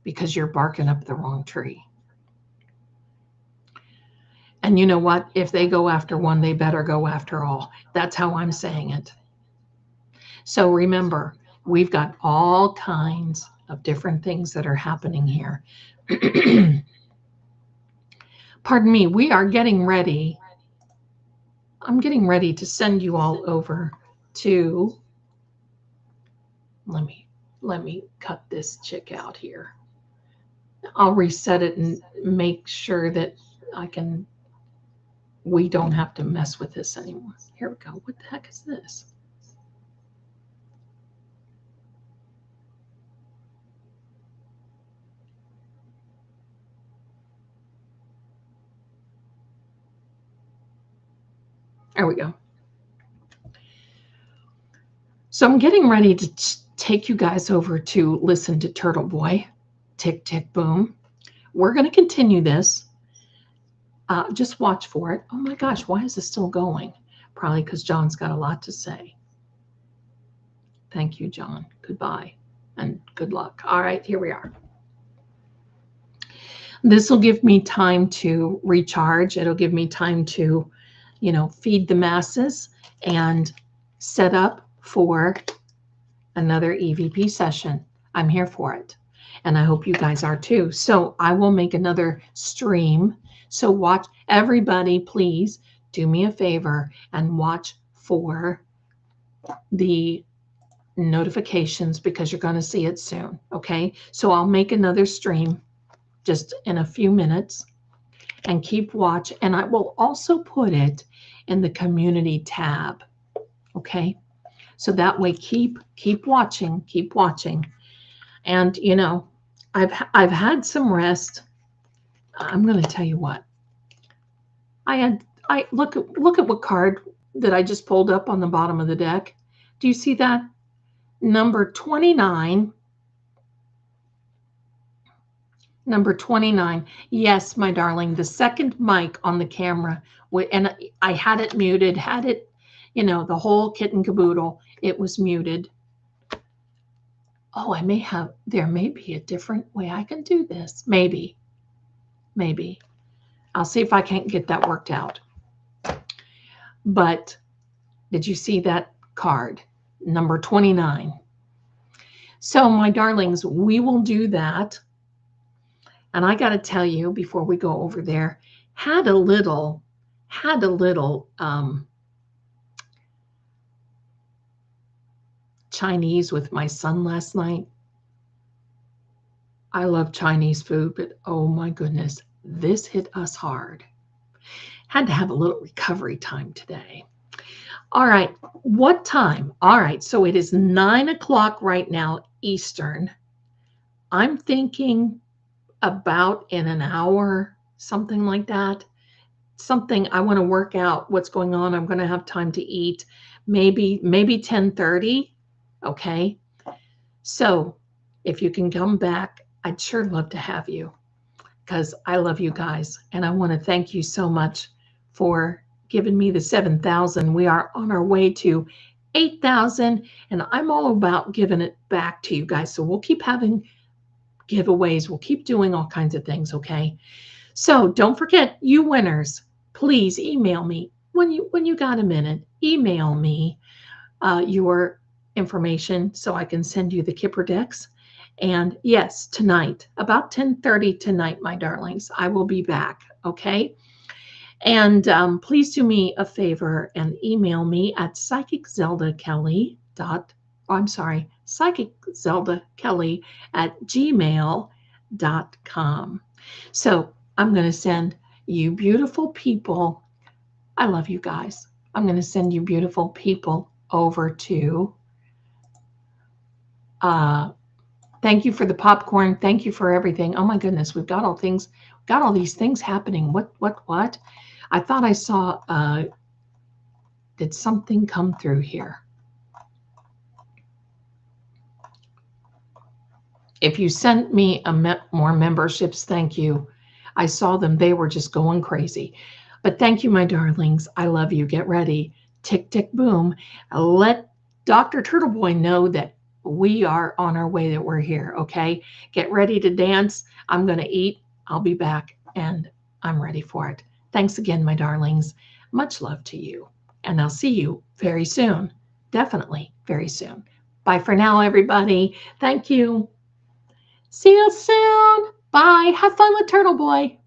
because you're barking up the wrong tree. And you know what? If they go after one, they better go after all. That's how I'm saying it. So remember, we've got all kinds of different things that are happening here. Pardon me, we are getting ready. I'm getting ready to send you all over to, let me cut this chick out here. I'll reset it and make sure that we don't have to mess with this anymore. Here we go. What the heck is this? There we go. So I'm getting ready to take you guys over to listen to Turtle Boy. Tick, tick, boom. We're going to continue this. Just watch for it. Oh my gosh, why is this still going? Probably because John's got a lot to say. Thank you, John. Goodbye and good luck. All right, here we are. This will give me time to recharge. It'll give me time to, feed the masses and set up for another EVP session. I'm here for it. And I hope you guys are too. So I will make another stream. So watch, everybody, please do me a favor and watch for the notifications, because you're going to see it soon. Okay. So I'll make another stream just in a few minutes, and keep watch. And I will also put it in the community tab. Okay. So that way, keep watching, keep watching. And, I've had some rest. I'm going to tell you what. Look at what card that I just pulled up on the bottom of the deck. Do you see that? Number 29. Number 29. Yes, my darling, the second mic on the camera, and I had it muted, had it, the whole kit and caboodle. It was muted. Oh, there may be a different way I can do this. Maybe. I'll see if I can't get that worked out. But did you see that card? Number 29. So my darlings, we will do that. And I got to tell you, before we go over there, had a little Chinese with my son last night. I love Chinese food, but oh my goodness, this hit us hard. Had to have a little recovery time today. All right, what time? All right, so it is 9 o'clock right now, Eastern. I'm thinking about in an hour, something like that. Something I want to work out what's going on. I'm going to have time to eat, maybe 10:30. Okay. So if you can come back, I'd sure love to have you because I love you guys. And I want to thank you so much for giving me the 7,000. We are on our way to 8,000, and I'm all about giving it back to you guys. So we'll keep having giveaways. We'll keep doing all kinds of things. Okay. So don't forget, you winners, please email me when you got a minute. Email me your information so I can send you the Kipper decks. And yes, tonight, about 10:30 tonight, my darlings, I will be back. Okay. And please do me a favor and email me at psychiczeldakelly@gmail.com. So I'm going to send you beautiful people. I love you guys. I'm going to send you beautiful people over to, thank you for the popcorn. Thank you for everything. Oh my goodness, we've got all these things happening. What? I thought I saw, did something come through here? If you sent me more memberships, thank you. I saw them. They were just going crazy. But thank you, my darlings. I love you. Get ready. Tick, tick, boom. Let Dr. Turtleboy know that we are on our way, that we're here. Okay. Get ready to dance. I'm going to eat. I'll be back and I'm ready for it. Thanks again, my darlings. Much love to you. And I'll see you very soon. Definitely very soon. Bye for now, everybody. Thank you. See you soon. Bye. Have fun with Turtle Boy.